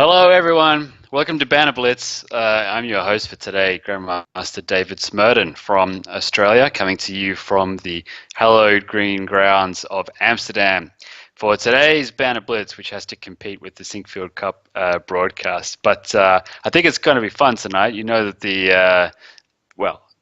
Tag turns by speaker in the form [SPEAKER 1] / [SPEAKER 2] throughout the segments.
[SPEAKER 1] Hello, everyone. Welcome to Banter Blitz. I'm your host for today, Grandmaster David Smerdon from Australia, coming to you from the hallowed green grounds of Amsterdam for today's Banter Blitz, which has to compete with the Sinkfield Cup broadcast. But I think it's going to be fun tonight. You know that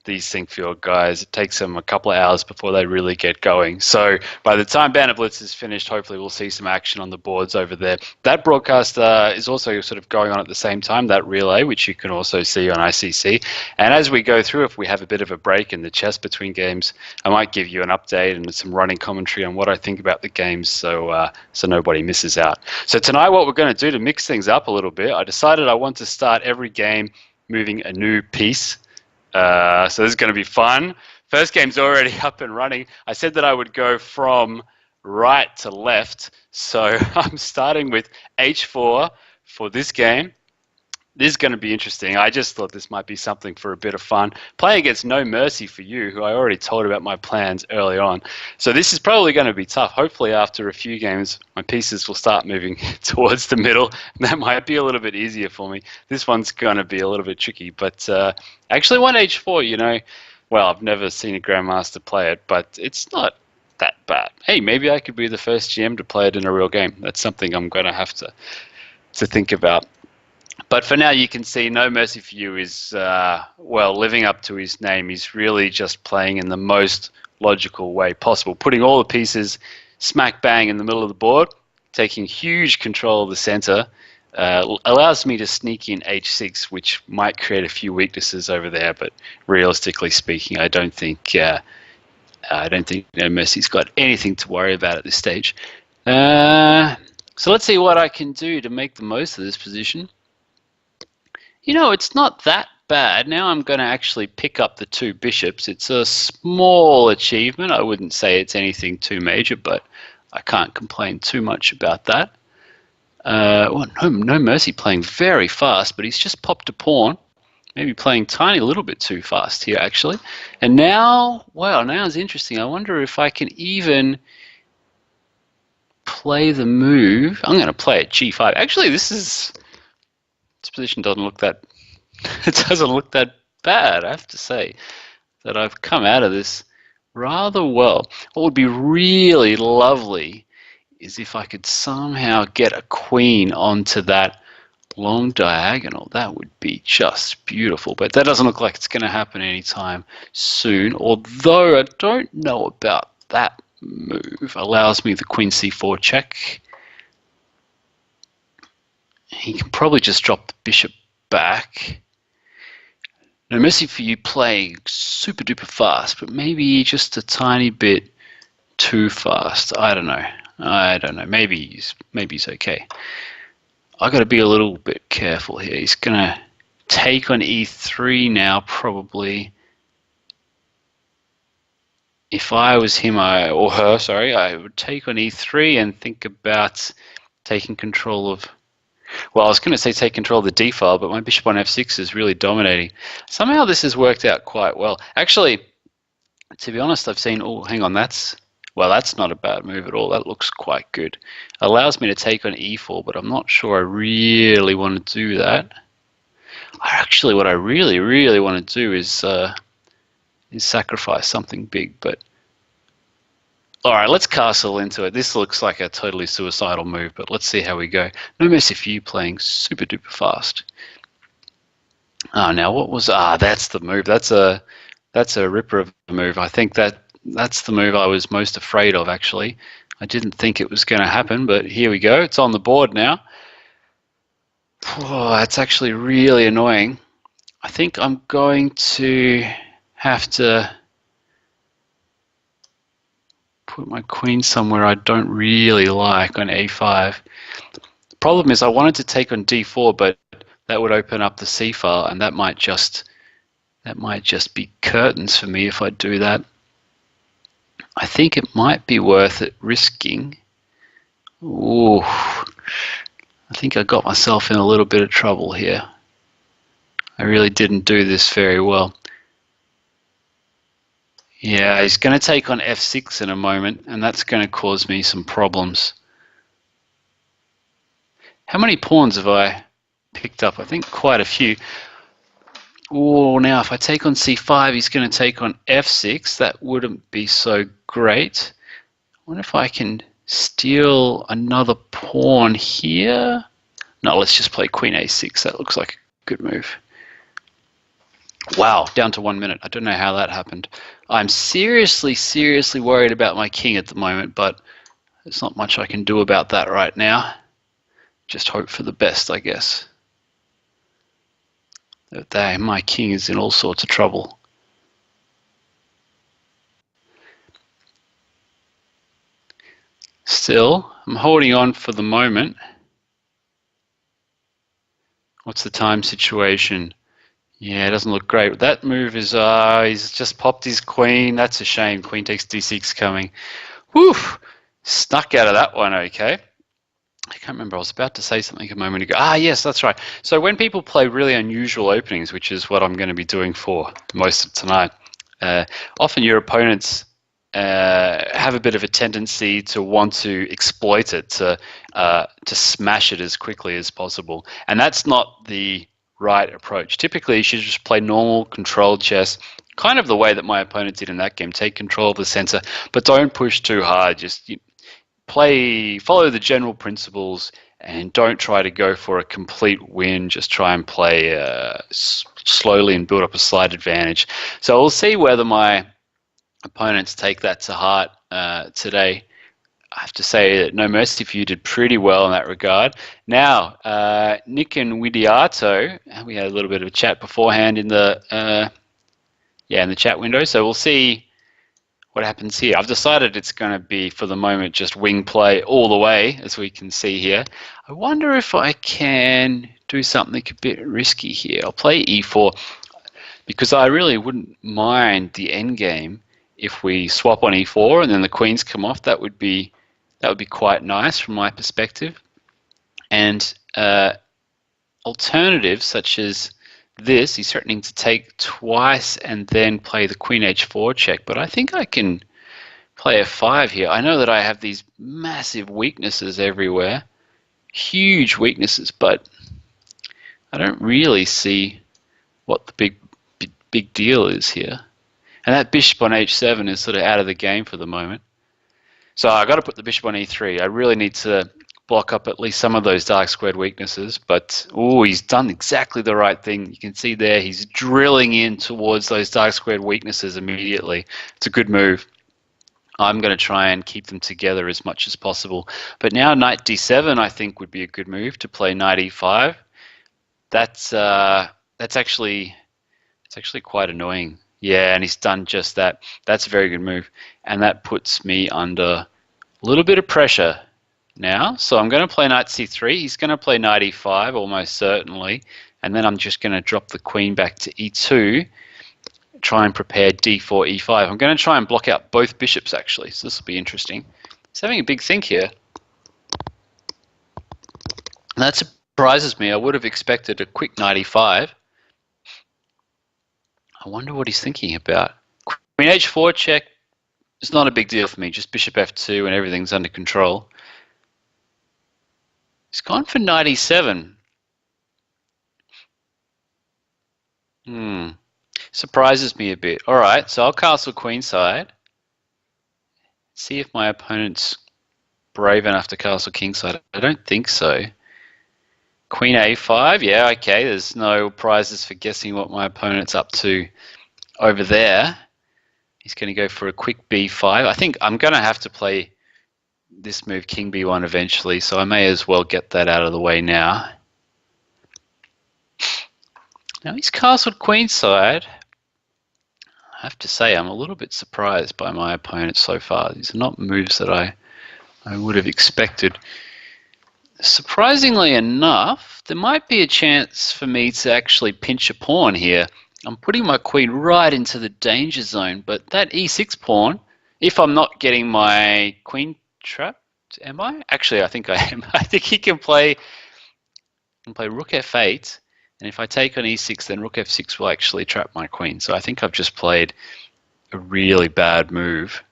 [SPEAKER 1] these Sinkfield guys, it takes them a couple of hours before they really get going. So by the time Banter Blitz is finished, hopefully we'll see some action on the boards over there. That broadcast is also sort of going on at the same time, that relay, which you can also see on ICC. And as we go through, if we have a bit of a break in the chess between games, I might give you an update and some running commentary on what I think about the games so nobody misses out. So tonight what we're going to do to mix things up a little bit, I decided I want to start every game moving a new piece. So this is going to be fun. First game's already up and running. I said that I would go from right to left. So I'm starting with h4 for this game. This is going to be interesting. I just thought this might be something for a bit of fun. Playing against No Mercy for you, who I already told about my plans early on. So this is probably going to be tough. Hopefully after a few games, my pieces will start moving towards the middle. That might be a little bit easier for me. This one's going to be a little bit tricky. But I actually won h4, you know. Well, I've never seen a Grandmaster play it, but it's not that bad. Hey, maybe I could be the first GM to play it in a real game. That's something I'm going to have to think about. But for now, you can see No Mercy for You is, living up to his name. He's really just playing in the most logical way possible, putting all the pieces smack bang in the middle of the board, taking huge control of the center, allows me to sneak in h6, which might create a few weaknesses over there. But realistically speaking, I don't think No Mercy's got anything to worry about at this stage. So let's see what I can do to make the most of this position. You know, it's not that bad. Now I'm going to actually pick up the two bishops. It's a small achievement. I wouldn't say it's anything too major, but I can't complain too much about that. No Mercy playing very fast, but he's just popped a pawn. Maybe playing tiny little bit too fast here, actually. And now, wow, now it's interesting. I wonder if I can even play the move. I'm going to play at g5. Actually, this position doesn't look that bad. I have to say that I've come out of this rather well. What would be really lovely is if I could somehow get a queen onto that long diagonal. That would be just beautiful, but that doesn't look like it's going to happen anytime soon, although I don't know about that move. Allows me the queen c4 check. He can probably just drop the bishop back. No Mercy for You playing super duper fast, but maybe just a tiny bit too fast. I don't know. Maybe he's okay. I got to be a little bit careful here. He's gonna take on e3 now, probably. If I was him, or her, sorry, I would take on e3 and think about taking control of. Well, I was going to say take control of the d file, but my bishop on f6 is really dominating. Somehow this has worked out quite well. Actually, to be honest, I've seen, oh, hang on, that's not a bad move at all. That looks quite good. Allows me to take on e4, but I'm not sure I really want to do that. Actually, what I really, really want to do is sacrifice something big, but all right, let's castle into it. This looks like a totally suicidal move, but let's see how we go. No Mercy for You playing super duper fast. Now what was, that's the move. That's a ripper of a move. I think that's the move I was most afraid of, actually. I didn't think it was going to happen, but here we go. It's on the board now. Oh, that's actually really annoying. I think I'm going to have to put my queen somewhere I don't really like on a5. The problem is I wanted to take on d4, but that would open up the c file, and that might just be curtains for me if I do that. I think it might be worth it risking. Ooh, I think I got myself in a little bit of trouble here. I really didn't do this very well. Yeah, he's going to take on f6 in a moment, and that's going to cause me some problems. How many pawns have I picked up, I think, quite a few. Oh, now if I take on c5, he's going to take on f6. That wouldn't be so great. I wonder if I can steal another pawn here. No, let's just play queen a6. That looks like a good move. Wow, down to 1 minute. I don't know how that happened. I'm seriously, seriously worried about my king at the moment, but there's not much I can do about that right now. Just hope for the best, I guess. My king is in all sorts of trouble. Still, I'm holding on for the moment. What's the time situation? Yeah, it doesn't look great. That move is, he's just popped his queen. That's a shame. Queen takes d6 coming. Whew! Snuck out of that one, okay. I can't remember. I was about to say something a moment ago. Ah, yes, that's right. So when people play really unusual openings, which is what I'm going to be doing for most of tonight, often your opponents have a bit of a tendency to want to exploit it, to smash it as quickly as possible. And that's not the right approach. Typically, you should just play normal controlled chess, kind of the way that my opponent did in that game. Take control of the center, but don't push too hard. Just follow the general principles and don't try to go for a complete win. Just try and play slowly and build up a slight advantage. So we'll see whether my opponents take that to heart today. I have to say that No Mercy for You did pretty well in that regard. Now, Nick and Widiato, we had a little bit of a chat beforehand in the in the chat window. So we'll see what happens here. I've decided it's going to be, for the moment, just wing play all the way, as we can see here. I wonder if I can do something a bit risky here. I'll play e4 because I really wouldn't mind the endgame if we swap on e4 and then the queens come off. That would be quite nice from my perspective. And alternatives such as this, he's threatening to take twice and then play the queen h4 check, but I think I can play f5 here. I know that I have these massive weaknesses everywhere, huge weaknesses, but I don't really see what the big deal is here. And that bishop on h7 is sort of out of the game for the moment. So I've got to put the bishop on e3. I really need to block up at least some of those dark squared weaknesses, but he's done exactly the right thing. You can see there he's drilling in towards those dark squared weaknesses immediately. It's a good move. I'm going to try and keep them together as much as possible. But now knight d7 I think would be a good move, to play knight e5. That's actually quite annoying. Yeah, and he's done just that. That's a very good move, and that puts me under a little bit of pressure now. So I'm going to play knight c3. He's going to play knight e5 almost certainly, and then I'm just going to drop the queen back to e2, try and prepare d4, e5. I'm going to try and block out both bishops actually, so this will be interesting. He's having a big think here. And that surprises me. I would have expected a quick knight e5. I wonder what he's thinking about. Queen h4 check is not a big deal for me, just bishop f2 and everything's under control. He's gone for knight e7. Surprises me a bit. All right, so I'll castle queenside. See if my opponent's brave enough to castle kingside. I don't think so. Queen a5, yeah, okay. There's no prizes for guessing what my opponent's up to over there. He's going to go for a quick b5. I think I'm going to have to play this move, king b1, eventually, so I may as well get that out of the way now. Now he's castled queenside. I have to say I'm a little bit surprised by my opponent so far. These are not moves that I would have expected. Surprisingly enough, there might be a chance for me to actually pinch a pawn here. I'm putting my queen right into the danger zone, but that e6 pawn, if I'm not getting my queen trapped, am I? Actually, I think I am. I think he can play rook f8, and if I take on e6, then rook f6 will actually trap my queen. So I think I've just played a really bad move.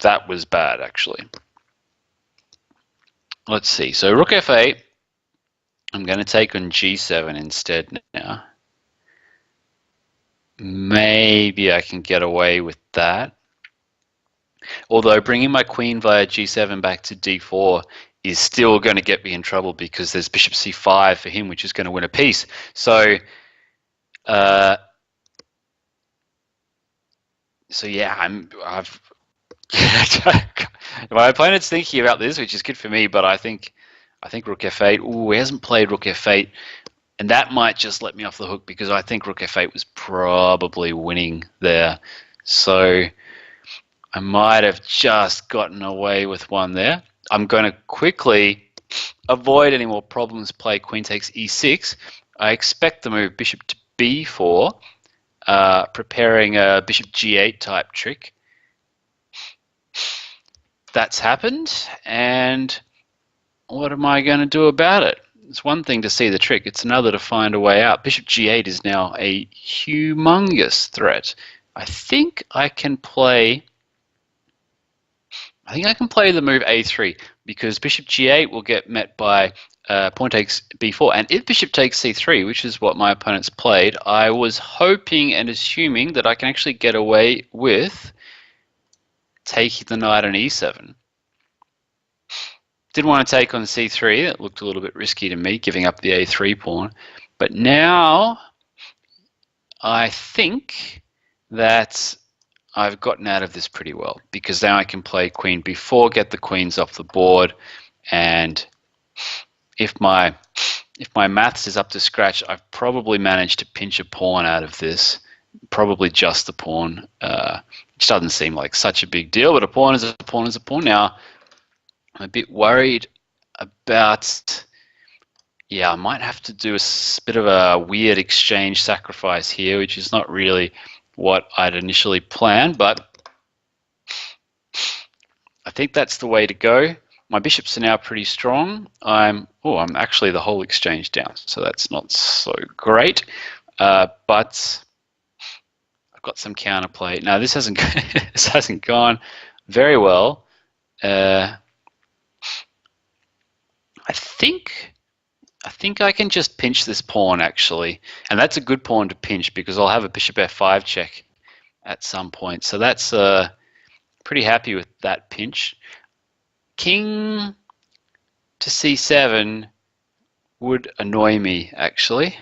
[SPEAKER 1] That was bad, actually. let's see. So rook f8. I'm going to take on g7 instead now. Maybe I can get away with that. Although bringing my queen via g7 back to d4 is still going to get me in trouble because there's bishop c5 for him, which is going to win a piece. So, yeah, I've my opponent's thinking about this, which is good for me. But I think rook f8. Ooh, he hasn't played rook f8, and that might just let me off the hook because I think rook f8 was probably winning there. So I might have just gotten away with one there. I'm going to quickly avoid any more problems. Play queen takes e6. I expect the move bishop to b4, preparing a bishop g8 type trick. That's happened, and what am I going to do about it? It's one thing to see the trick, it's another to find a way out. Bishop g8 is now a humongous threat. I think I can play the move a3 because bishop g8 will get met by pawn takes b4, and if bishop takes c3, which is what my opponents played, I was hoping and assuming that I can actually get away with taking the knight on e7. Didn't want to take on c3. That looked a little bit risky to me, giving up the a3 pawn. But now I think that I've gotten out of this pretty well because now I can play queen b4, get the queens off the board, and if my maths is up to scratch, I've probably managed to pinch a pawn out of this. Probably just the pawn, which doesn't seem like such a big deal, but a pawn is a pawn is a pawn. Now I'm a bit worried about, yeah, I might have to do a bit of a weird exchange sacrifice here, which is not really what I'd initially planned, but I think that's the way to go. My bishops are now pretty strong. I'm actually the whole exchange down, so that's not so great. But I've got some counterplay. Now this hasn't this hasn't gone very well. I think I can just pinch this pawn actually, and that's a good pawn to pinch because I'll have a bishop f5 check at some point. So that's pretty happy with that pinch. King to c7 would annoy me actually.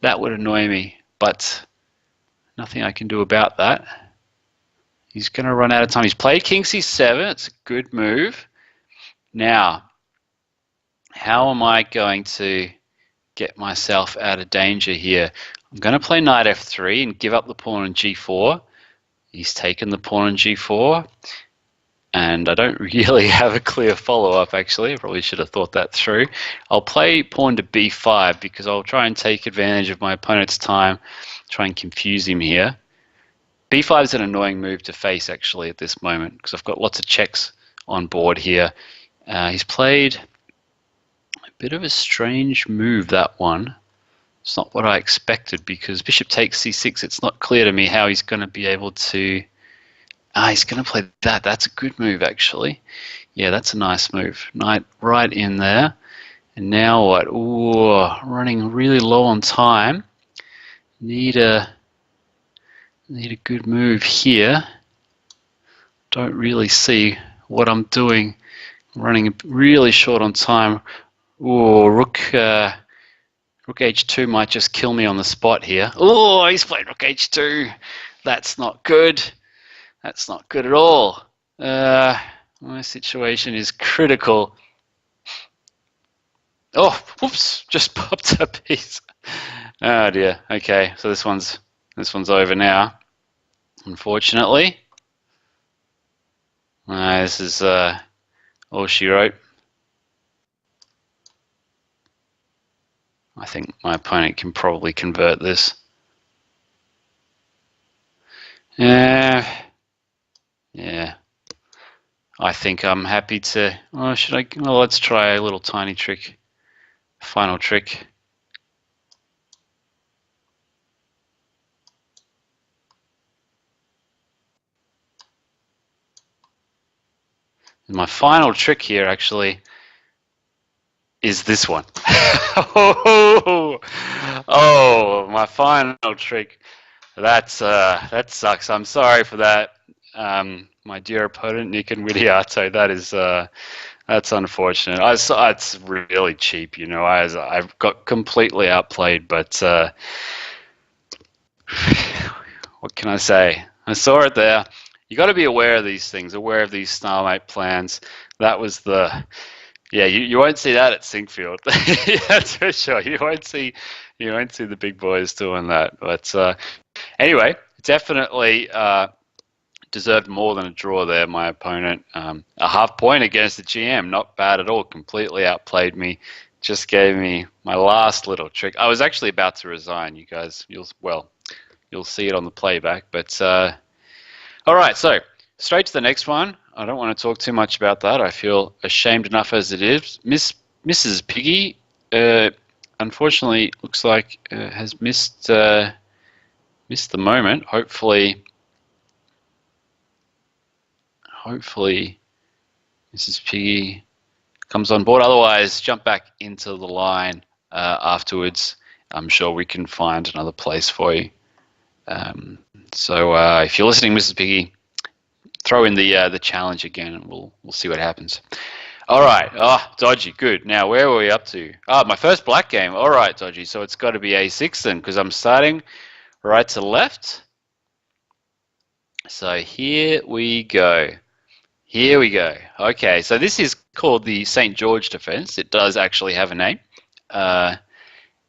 [SPEAKER 1] That would annoy me, but nothing I can do about that. He's going to run out of time. He's played king c7. It's a good move. Now, how am I going to get myself out of danger here? I'm going to play knight f3 and give up the pawn on g4. He's taken the pawn on g4, and I don't really have a clear follow-up actually. I probably should have thought that through. I'll play pawn to b5 because I'll try and take advantage of my opponent's time, try and confuse him here. b5 is an annoying move to face actually at this moment because I've got lots of checks on board here. He's played a bit of a strange move, that one. It's not what I expected because bishop takes c6. It's not clear to me how he's going to be able to... he's going to play that. That's a good move actually. Yeah, that's a nice move. Knight right in there. And now what? Ooh, running really low on time. Need a good move here. Don't really see what I'm doing. I'm running really short on time. Ooh, rook h2 might just kill me on the spot here. Oh, he's played rook h2. That's not good. That's not good at all. My situation is critical. Oh, whoops! Just popped a piece. Oh dear. Okay, so this one's over now. Unfortunately, this is all she wrote. I think my opponent can probably convert this. Yeah. I think I'm happy to. Oh, should I? Well, let's try a little tiny trick. Final trick. And my final trick here actually is this one. Oh, my final trick. That sucks. I'm sorry for that, my dear opponent, Nick and Widiato. That's unfortunate. It's really cheap, you know. I got completely outplayed, but what can I say? I saw it there. You got to be aware of these things, aware of these stalemate plans. That was the, yeah. You won't see that at Sinkfield. That's for sure. You won't see the big boys doing that. But anyway, definitely deserved more than a draw there. My opponent, a half point against the GM, not bad at all. Completely outplayed me. Just gave me my last little trick. I was actually about to resign. You guys, you'll see it on the playback. But all right, so straight to the next one. I don't want to talk too much about that. I feel ashamed enough as it is. Mrs. Piggy, unfortunately, looks like has missed the moment. Hopefully, Mrs. Piggy comes on board. Otherwise, jump back into the line afterwards. I'm sure we can find another place for you. So if you're listening, Mrs. Piggy, throw in the challenge again, and we'll see what happens. All right. Oh, Dodgy, good. Now, where were we up to? Oh, my first black game. All right, Dodgy. So it's got to be A6 then, because I'm starting right to left. So here we go. Here we go. Okay, so this is called the St. George defense. It does actually have a name.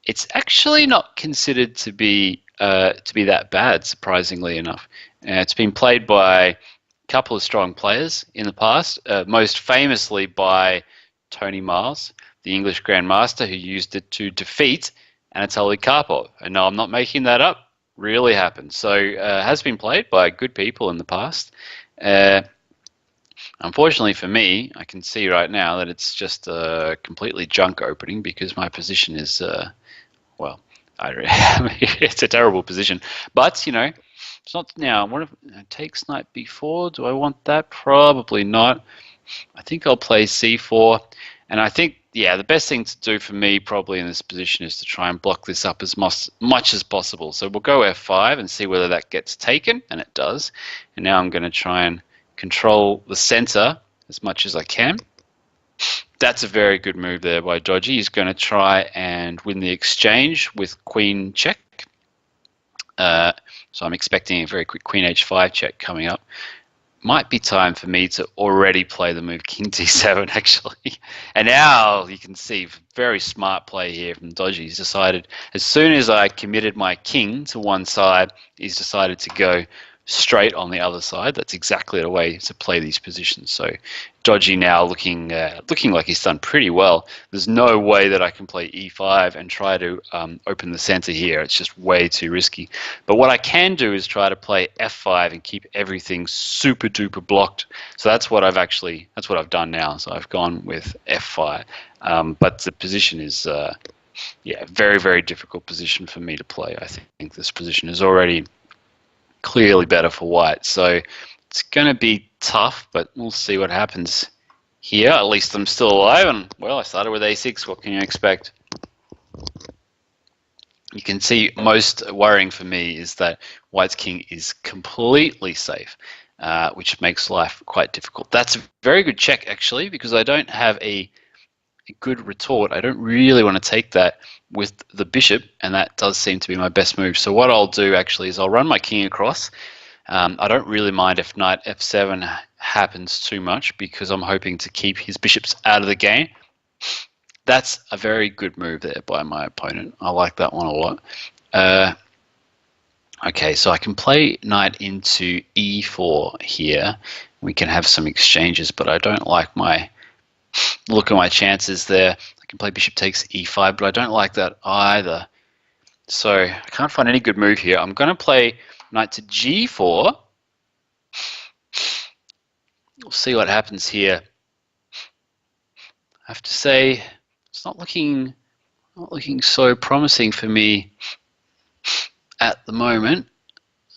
[SPEAKER 1] It's actually not considered to be that bad, surprisingly enough. It's been played by a couple of strong players in the past, most famously by Tony Miles, the English Grandmaster, who used it to defeat Anatoly Karpov. And no, I'm not making that up. Really happened. So it has been played by good people in the past. Unfortunately for me, I can see right now that it's just a completely junk opening because my position is, well, it's a terrible position. But, you know, it's not now. What if it takes knight b4? Do I want that? Probably not. I think I'll play c4. And I think, yeah, the best thing to do for me probably in this position is to try and block this up as much as possible. So we'll go f5 and see whether that gets taken, and it does. And now I'm going to try and control the center as much as I can. That's a very good move there by Dodgy. He's going to try and win the exchange with queen check. So I'm expecting a very quick queen h5 check coming up. Might be time for me to already play the move king d7 actually. And now you can see very smart play here from Dodgy. He's decided as soon as I committed my king to one side, he's decided to go straight on the other side. That's exactly the way to play these positions. So Dodgy now looking like he's done pretty well. There's no way that I can play e5 and try to open the center here. It's just way too risky. But what I can do is try to play f5 and keep everything super duper blocked. So that's what I've done now. So I've gone with f5. But the position is yeah, very, very difficult position for me to play. I think this position is already clearly better for white, so it's going to be tough, but we'll see what happens here. At least I'm still alive, and well, I started with a6. What can you expect? You can see most worrying for me is that white's king is completely safe, which makes life quite difficult. That's a very good check actually, because I don't have a good retort. I don't really want to take that with the bishop, and that does seem to be my best move. So what I'll do actually is I'll run my king across. I don't really mind if knight f7 happens too much because I'm hoping to keep his bishops out of the game. That's a very good move there by my opponent. I like that one a lot. Okay, so I can play knight into e4 here. We can have some exchanges, but I don't like my look at my chances there. I can play bishop takes e5, but I don't like that either. So I can't find any good move here. I'm going to play knight to g4. We'll see what happens here. I have to say it's not looking so promising for me at the moment.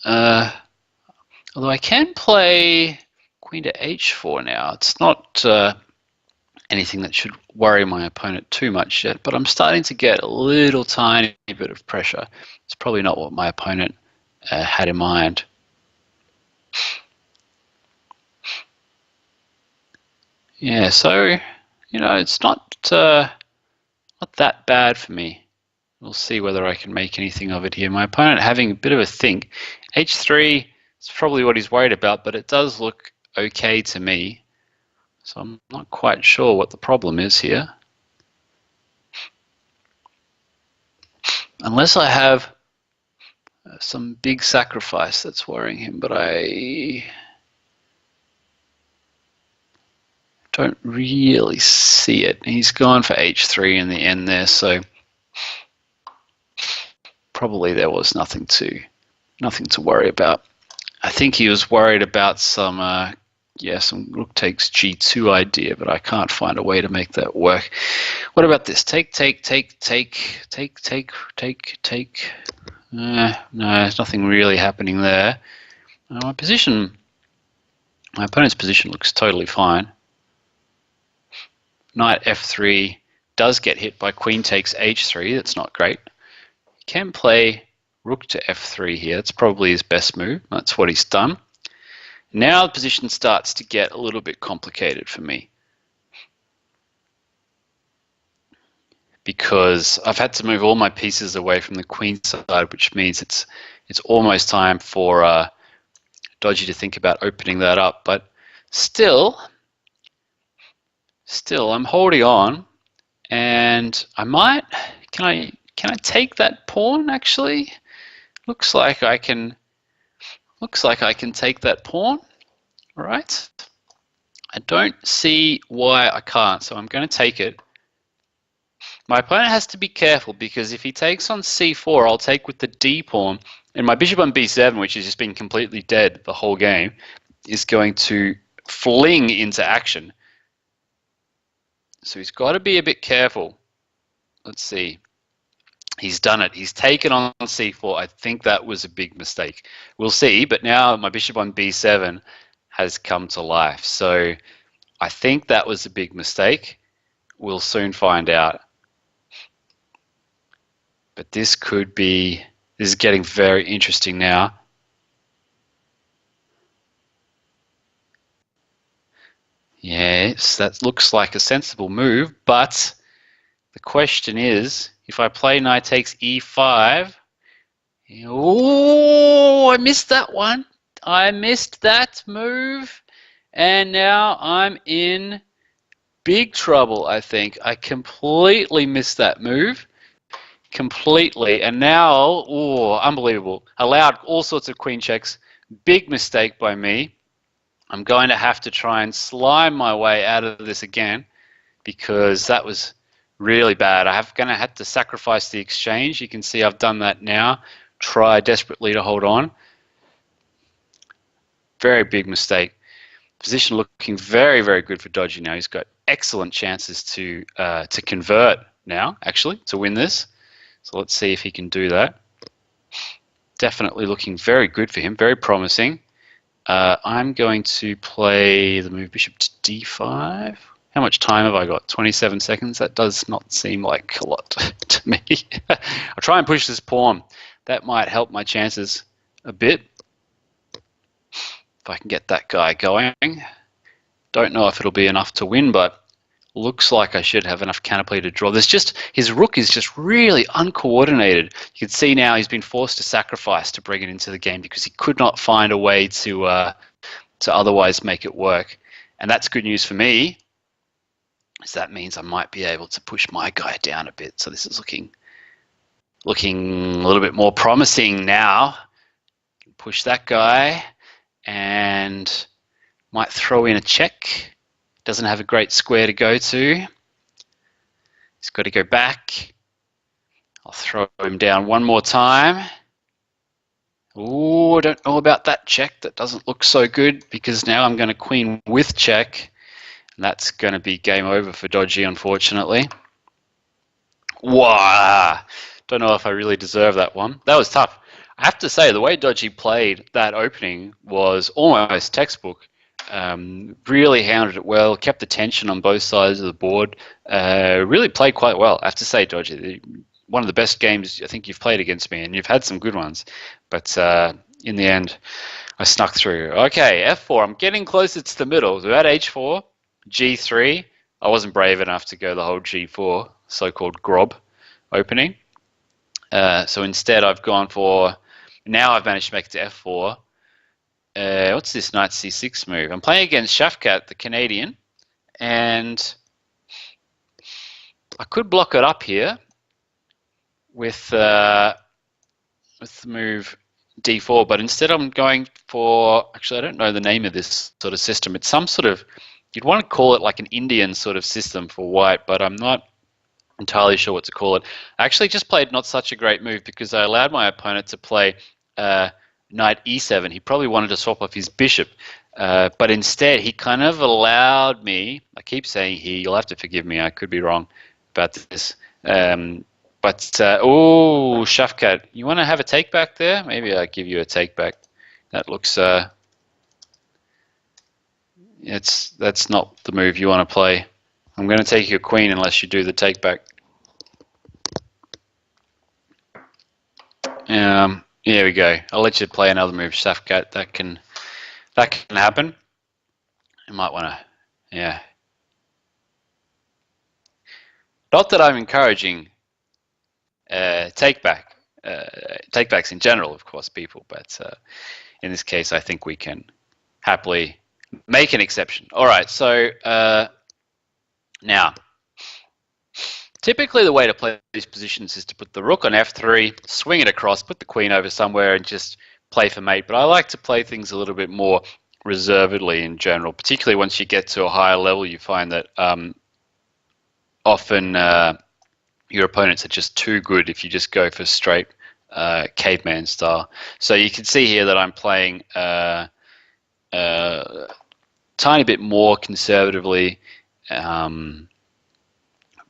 [SPEAKER 1] Although I can play queen to h4 now. It's not anything that should worry my opponent too much yet, but I'm starting to get a little tiny bit of pressure. It's probably not what my opponent had in mind. Yeah, so, you know, it's not that bad for me. We'll see whether I can make anything of it here. My opponent having a bit of a think. h3 is probably what he's worried about, but it does look okay to me. So I'm not quite sure what the problem is here. Unless I have some big sacrifice that's worrying him, but I don't really see it. He's gone for h3 in the end there, so probably there was nothing to worry about. I think he was worried about some some rook takes g2 idea, but I can't find a way to make that work. What about this? Take. No, there's nothing really happening there. My opponent's position looks totally fine. Knight f3 does get hit by queen takes h3. That's not great. He can play rook to f3 here. It's probably his best move. That's what he's done. Now the position starts to get a little bit complicated for me, because I've had to move all my pieces away from the queen side, which means it's almost time for Dodgy to think about opening that up. But still, I'm holding on, and I might. Can I take that pawn? Actually, looks like I can take that pawn. All right. I don't see why I can't, so I'm going to take it. My opponent has to be careful, because if he takes on c4, I'll take with the d pawn, and my bishop on b7, which has just been completely dead the whole game, is going to fling into action. So he's got to be a bit careful. Let's see. He's done it. He's taken on c4. I think that was a big mistake. We'll see, but now my bishop on b7 has come to life. So I think that was a big mistake. We'll soon find out. But this is getting very interesting now. Yes, that looks like a sensible move, but the question is, if I play knight takes e5, oh, I missed that one. I missed that move, and now I'm in big trouble, I think. I completely missed that move. Completely, and now, oh, unbelievable. Allowed all sorts of queen checks. Big mistake by me. I'm going to have to try and slime my way out of this again, because that was really bad. I'm going to have to sacrifice the exchange. You can see I've done that now. Try desperately to hold on. Very big mistake. Position looking very, very good for Dodgy now. He's got excellent chances to convert now, actually, to win this. So let's see if he can do that. Definitely looking very good for him, very promising. I'm going to play the move bishop to d5. How much time have I got? 27 seconds? That does not seem like a lot to me. I'll try and push this pawn. That might help my chances a bit. If I can get that guy going. Don't know if it'll be enough to win, but looks like I should have enough counterplay to draw. His rook is just really uncoordinated. You can see now he's been forced to sacrifice to bring it into the game, because he could not find a way to otherwise make it work. And that's good news for me, as that means I might be able to push my guy down a bit. So this is looking a little bit more promising now. Push that guy and might throw in a check. Doesn't have a great square to go to. He's got to go back. I'll throw him down one more time. Oh, I don't know about that check. That doesn't look so good, because now I'm going to queen with check. And that's going to be game over for Dodgy, unfortunately. Wow. Don't know if I really deserve that one. That was tough. I have to say, the way Dodgy played that opening was almost textbook. Really handled it well, kept the tension on both sides of the board. Really played quite well, I have to say, Dodger. One of the best games I think you've played against me, and you've had some good ones. But in the end, I snuck through. Okay, f4. I'm getting closer to the middle. So at h4, g3. I wasn't brave enough to go the whole g4, so-called grob opening. So instead, I've gone for. Now I've managed to make it to f4. What's this knight c6 move? I'm playing against Shafkat, the Canadian, and I could block it up here with the move d4, but instead I'm going for, actually I don't know the name of this sort of system. It's some sort of, you'd want to call it like an Indian sort of system for white, but I'm not entirely sure what to call it. I actually just played not such a great move because I allowed my opponent to play knight e7. He probably wanted to swap off his bishop, but instead he kind of allowed me, I keep saying he, you'll have to forgive me, I could be wrong about this, oh, Shafkat, you want to have a take back there? Maybe I'll give you a take back. That looks, that's not the move you want to play. I'm going to take your queen unless you do the take back. Here we go. I'll let you play another move, Shafkat. That can happen. You might want to, yeah. Not that I'm encouraging takebacks in general, of course, people, but in this case, I think we can happily make an exception. All right, so now, typically the way to play these positions is to put the rook on f3, swing it across, put the queen over somewhere, and just play for mate. But I like to play things a little bit more reservedly in general, particularly once you get to a higher level. You find that often your opponents are just too good if you just go for straight caveman style. So you can see here that I'm playing tiny bit more conservatively,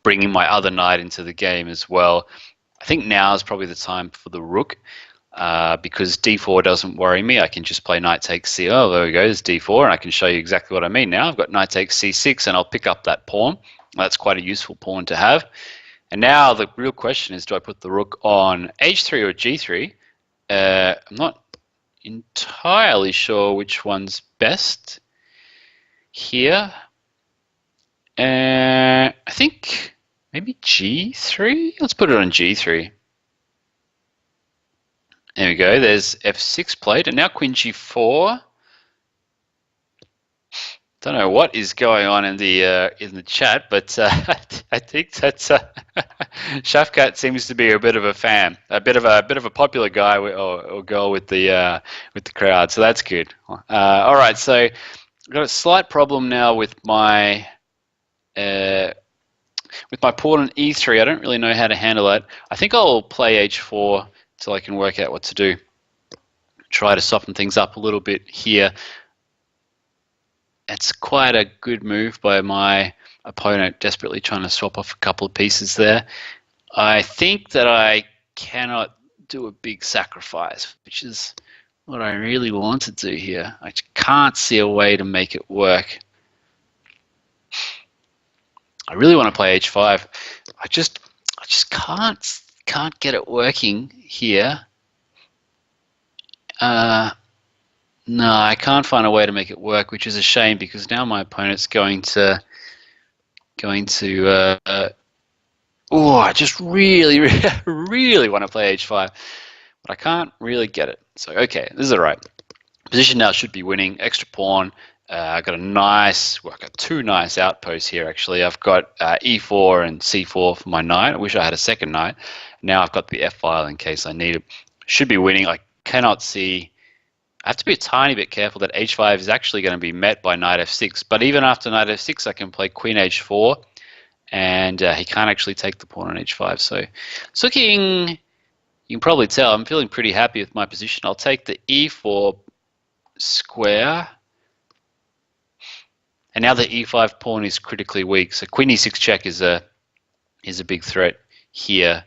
[SPEAKER 1] bringing my other knight into the game as well. I think now is probably the time for the rook, because d4 doesn't worry me. I can just play knight takes c. Oh, there we go, there's d4, and I can show you exactly what I mean now. I've got knight takes c6, and I'll pick up that pawn. That's quite a useful pawn to have. And now the real question is, do I put the rook on h3 or g3? I'm not entirely sure which one's best here. I think maybe g3? Let's put it on g3. There we go, there's f6 played, and now queen g4. Don't know what is going on in the chat, but I think that Shafkat seems to be a bit of a fan, a bit of a popular guy or girl with the crowd, so that's good. All right, so I've got a slight problem now with my pawn on e3. I don't really know how to handle that. I think I'll play h4 till I can work out what to do. Try to soften things up a little bit here. It's quite a good move by my opponent, desperately trying to swap off a couple of pieces there. I think that I cannot do a big sacrifice, which is what I really want to do here. I can't see a way to make it work. I really want to play h5. I just can't get it working here. No, I can't find a way to make it work, which is a shame because now my opponent's going to oh, I just really want to play h5, but I can't really get it. So okay, this is all right. Position now should be winning. Extra pawn. I've got I've got two nice outposts here actually. I've got e4 and c4 for my knight. I wish I had a second knight. Now I've got the f file in case I need it. Should be winning. I cannot see. I have to be a tiny bit careful that h5 is actually going to be met by knight f6. But even after knight f6, I can play queen h4, and he can't actually take the pawn on h5. So it's looking, you can probably tell, I'm feeling pretty happy with my position. I'll take the e4 square. And now the e5 pawn is critically weak. So queen e6 check is a big threat here.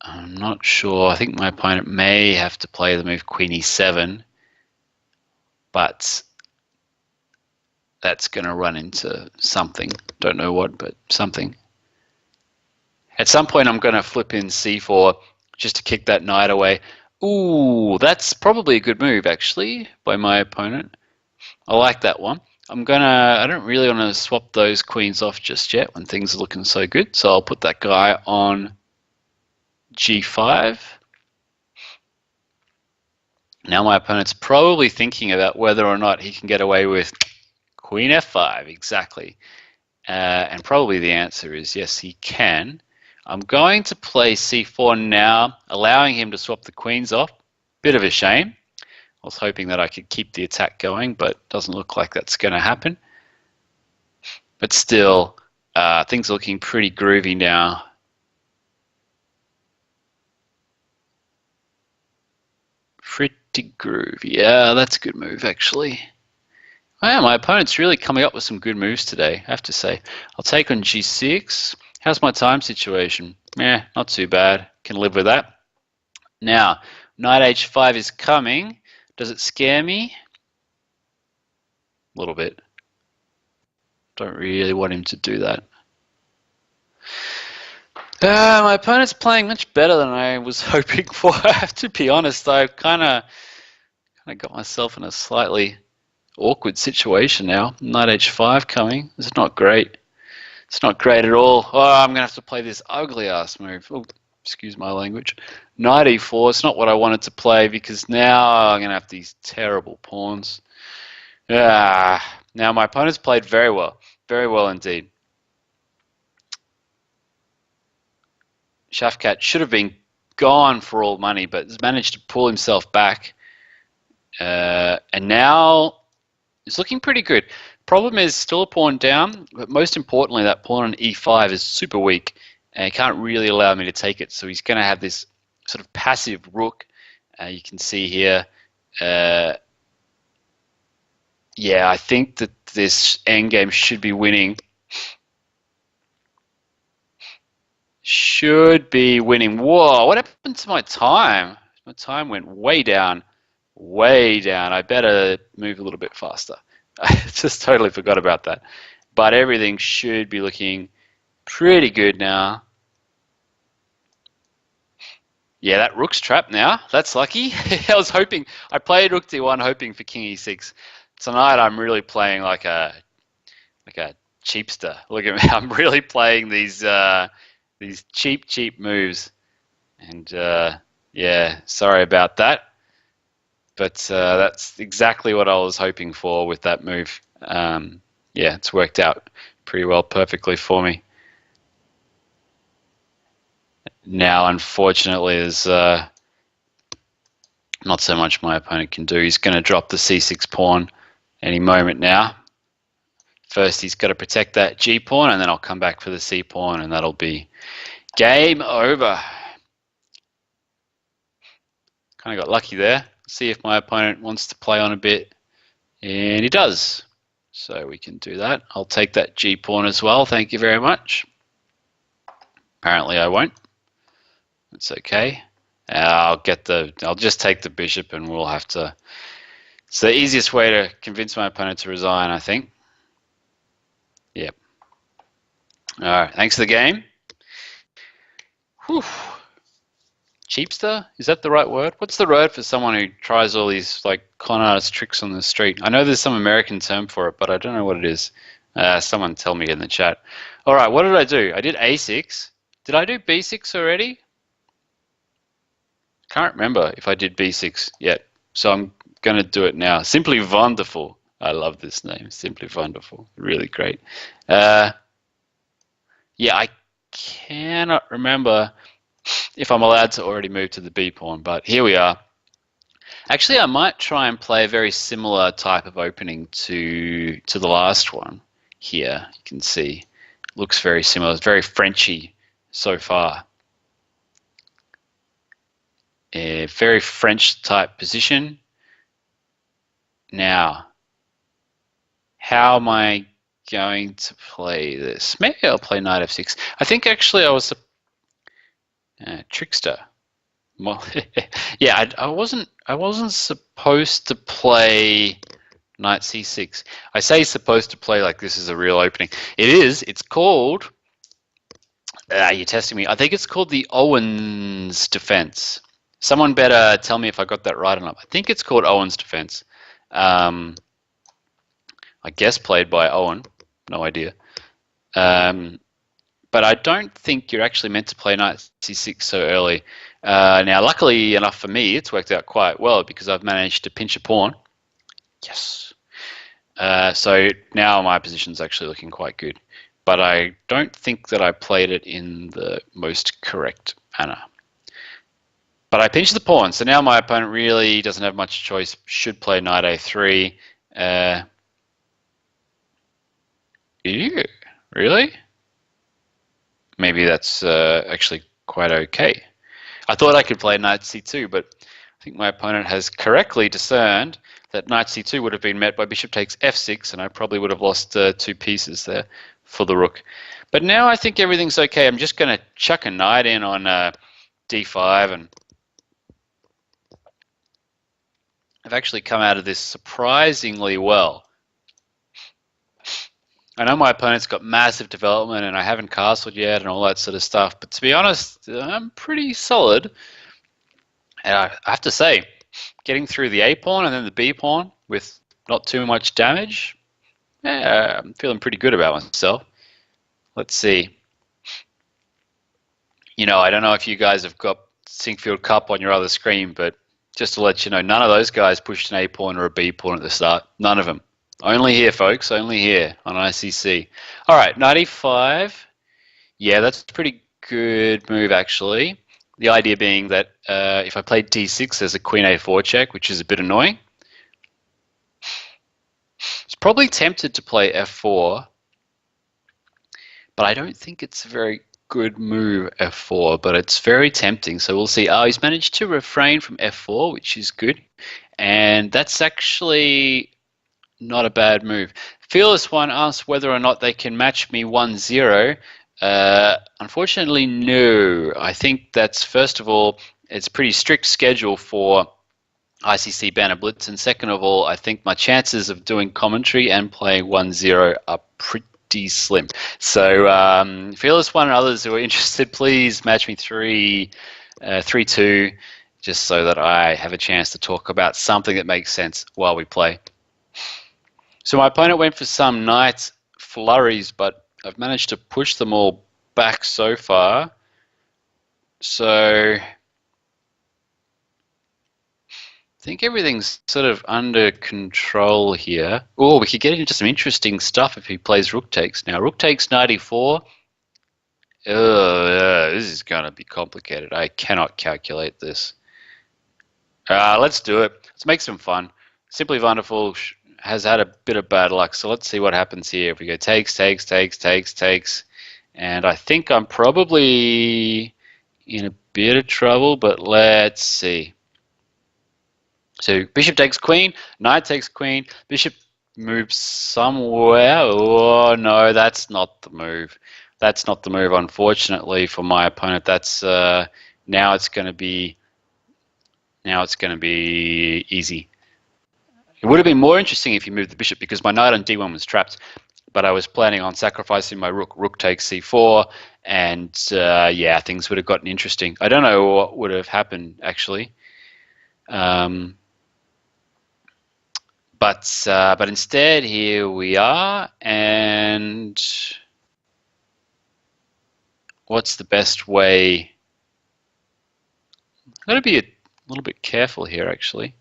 [SPEAKER 1] I'm not sure. I think my opponent may have to play the move queen e7. but that's going to run into something. Don't know what, but something. At some point, I'm going to flip in c4 just to kick that knight away. Ooh, that's probably a good move, actually, by my opponent. I like that one. I don't really want to swap those queens off just yet when things are looking so good. So I'll put that guy on g5. Now my opponent's probably thinking about whether or not he can get away with queen f5, exactly. And probably the answer is yes, he can. I'm going to play c4 now, allowing him to swap the queens off. Bit of a shame. I was hoping that I could keep the attack going, but it doesn't look like that's going to happen. But still, things are looking pretty groovy now. Pretty groovy. Yeah, that's a good move, actually. Wow, my opponent's really coming up with some good moves today, I have to say. I'll take on g6. How's my time situation? Not too bad. Can live with that. Now, knight h5 is coming. Does it scare me? A little bit. Don't really want him to do that. My opponent's playing much better than I was hoping for. I have to be honest. I've kind of got myself in a slightly awkward situation now. Knight h5 coming. This is not great. It's not great at all. Oh, I'm going to have to play this ugly ass move. Oh, excuse my language. Knight e4. It's not what I wanted to play because now I'm going to have these terrible pawns. Now my opponent's played very well. Very well indeed. Shafkat should have been gone for all money, but has managed to pull himself back. And now it's looking pretty good. Problem is still a pawn down, but most importantly, that pawn on e5 is super weak, and he can't really allow me to take it. So he's going to have this sort of passive rook. You can see here. Yeah, I think that this endgame should be winning. Should be winning. Whoa, what happened to my time? My time went way down. Way down. I better move a little bit faster. I just totally forgot about that. But everything should be looking pretty good now. Yeah, that rook's trapped now. That's lucky. I was hoping. I played rook d1 hoping for king e6. Tonight I'm really playing like a cheapster. Look at me. I'm really playing these cheap moves. And yeah, sorry about that. But that's exactly what I was hoping for with that move. Yeah, it's worked out pretty well, perfectly for me. Now, unfortunately, there's not so much my opponent can do. He's going to drop the c6 pawn any moment now. First, he's got to protect that g pawn, and then I'll come back for the c pawn, and that'll be game over. Kind of got lucky there. See if my opponent wants to play on a bit, and he does. So we can do that. I'll take that g pawn as well. Thank you very much. Apparently, I won't. It's okay. I'll just take the bishop, and we'll have to. It's the easiest way to convince my opponent to resign, I think. Yep. All right. Thanks for the game. Whew. Cheapster? Is that the right word? What's the word for someone who tries all these like con artist tricks on the street? I know there's some American term for it, but I don't know what it is. Someone tell me in the chat. All right, what did I do? I did a6. Did I do b6 already? Can't remember if I did b6 yet. So I'm going to do it now. Simply Wonderful. I love this name. Simply Wonderful. Really great. Yeah, I cannot remember if I'm allowed to already move to the b pawn, but here we are. Actually, I might try and play a very similar type of opening to the last one here. You can see it looks very similar. It's very Frenchy so far. A very French type position. Now, how am I going to play this? Maybe I'll play knight f6. I think actually I was trickster. Well, yeah, I wasn't supposed to play Knight c6. I say supposed to play like this is a real opening. It is. It's called... you're testing me. I think it's called the Owen's defense. Someone better tell me if I got that right or not. I think it's called Owen's defense. I guess played by Owen. No idea. But I don't think you're actually meant to play knight c6 so early. Now, luckily enough for me, it's worked out quite well because I've managed to pinch a pawn. Yes. So now my position's actually looking quite good. But I don't think that I played it in the most correct manner. But I pinched the pawn, so now my opponent really doesn't have much choice. Should play knight a3. Ew, really? Maybe that's actually quite okay. I thought I could play knight c2, but I think my opponent has correctly discerned that knight c2 would have been met by bishop takes f6, and I probably would have lost 2 pieces there for the rook. But now I think everything's okay. I'm just going to chuck a knight in on d5, and I've actually come out of this surprisingly well. I know my opponent's got massive development and I haven't castled yet and all that sort of stuff, but to be honest, I'm pretty solid. And I have to say, getting through the A pawn and then the B pawn with not too much damage, yeah, I'm feeling pretty good about myself. Let's see. You know, I don't know if you guys have got Sinkfield Cup on your other screen, but just to let you know, none of those guys pushed an A pawn or a B pawn at the start. None of them. Only here, folks. Only here on ICC. All right, knight e5. Yeah, that's a pretty good move, actually. The idea being that if I played d6, there's a queen a4 check, which is a bit annoying. It's probably tempted to play f4, but I don't think it's a very good move, f4, but it's very tempting, so we'll see. Oh, he's managed to refrain from f4, which is good, and that's actually not a bad move. Fearless One asks whether or not they can match me 1-0. Unfortunately, no. I think that's, first of all, it's a pretty strict schedule for ICC Banter Blitz, and second of all, I think my chances of doing commentary and playing 1-0 are pretty slim. So Fearless One and others who are interested, please match me 3-2, just so that I have a chance to talk about something that makes sense while we play. So my opponent went for some knight flurries, but I've managed to push them all back so far. So I think everything's sort of under control here. Oh, we could get into some interesting stuff if he plays rook takes. Now, rook takes knight e4. This is going to be complicated. I cannot calculate this. Let's do it. Let's make some fun. Simply Wonderful has had a bit of bad luck, so let's see what happens here. If we go takes, takes, takes, takes, takes, and I think I'm probably in a bit of trouble, but let's see. So bishop takes queen, knight takes queen, bishop moves somewhere. Oh no, that's not the move. That's not the move, unfortunately, for my opponent. That's now it's going to be easy. It would have been more interesting if he moved the bishop because my knight on d1 was trapped, but I was planning on sacrificing my rook. Rook takes c4, and yeah, things would have gotten interesting. I don't know what would have happened, actually. But instead, here we are, and what's the best way? I've got to be a little bit careful here, actually.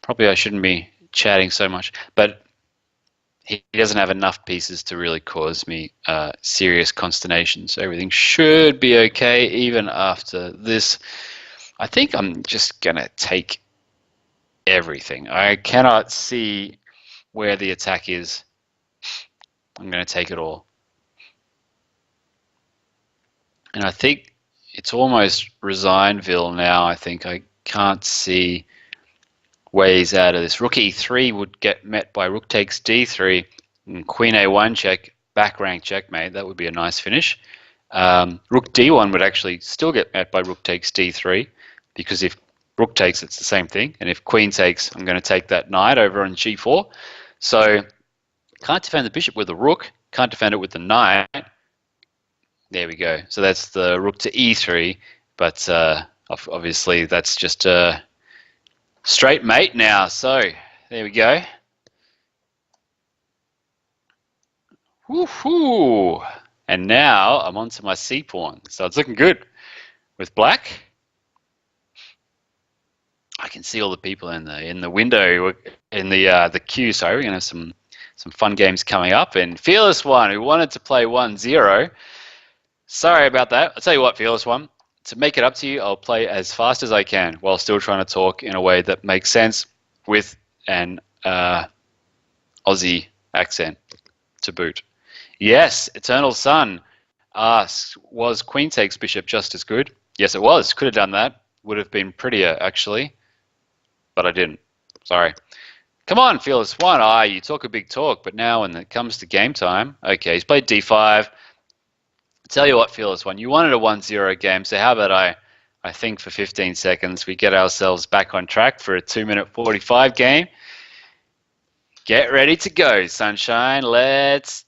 [SPEAKER 1] Probably I shouldn't be chatting so much, but he doesn't have enough pieces to really cause me serious consternation, so everything should be okay even after this. I think I'm just going to take everything. I cannot see where the attack is. I'm going to take it all. And I think it's almost Resignville now. I think I can't see ways out of this. Rook e3 would get met by rook takes d3 and queen a1 check, back rank checkmate. That would be a nice finish. Rook d1 would actually still get met by rook takes d3, because if rook takes, it's the same thing, and if queen takes, I'm going to take that knight over on g4. So can't defend the bishop with the rook, can't defend it with the knight. There we go. So that's the rook to e3, but obviously that's just a straight mate now. So there we go. Woohoo! And now I'm onto my c pawn. So it's looking good with black. I can see all the people in the window, in the queue. Sorry, we're gonna have some fun games coming up. And Fearless One, who wanted to play 1-0. Sorry about that. I'll tell you what, Fearless One. To make it up to you, I'll play as fast as I can while still trying to talk in a way that makes sense with an Aussie accent to boot. Yes, Eternal Sun asks, was queen takes bishop just as good? Yes, it was. Could have done that. Would have been prettier, actually. But I didn't. Sorry. Come on, Fearless One. You talk a big talk, but now when it comes to game time, okay, he's played d5. Tell you what, Fearless One, you wanted a 1-0 game, so how about I think for 15 seconds we get ourselves back on track for a 2-minute 45 game. Get ready to go, sunshine. Let's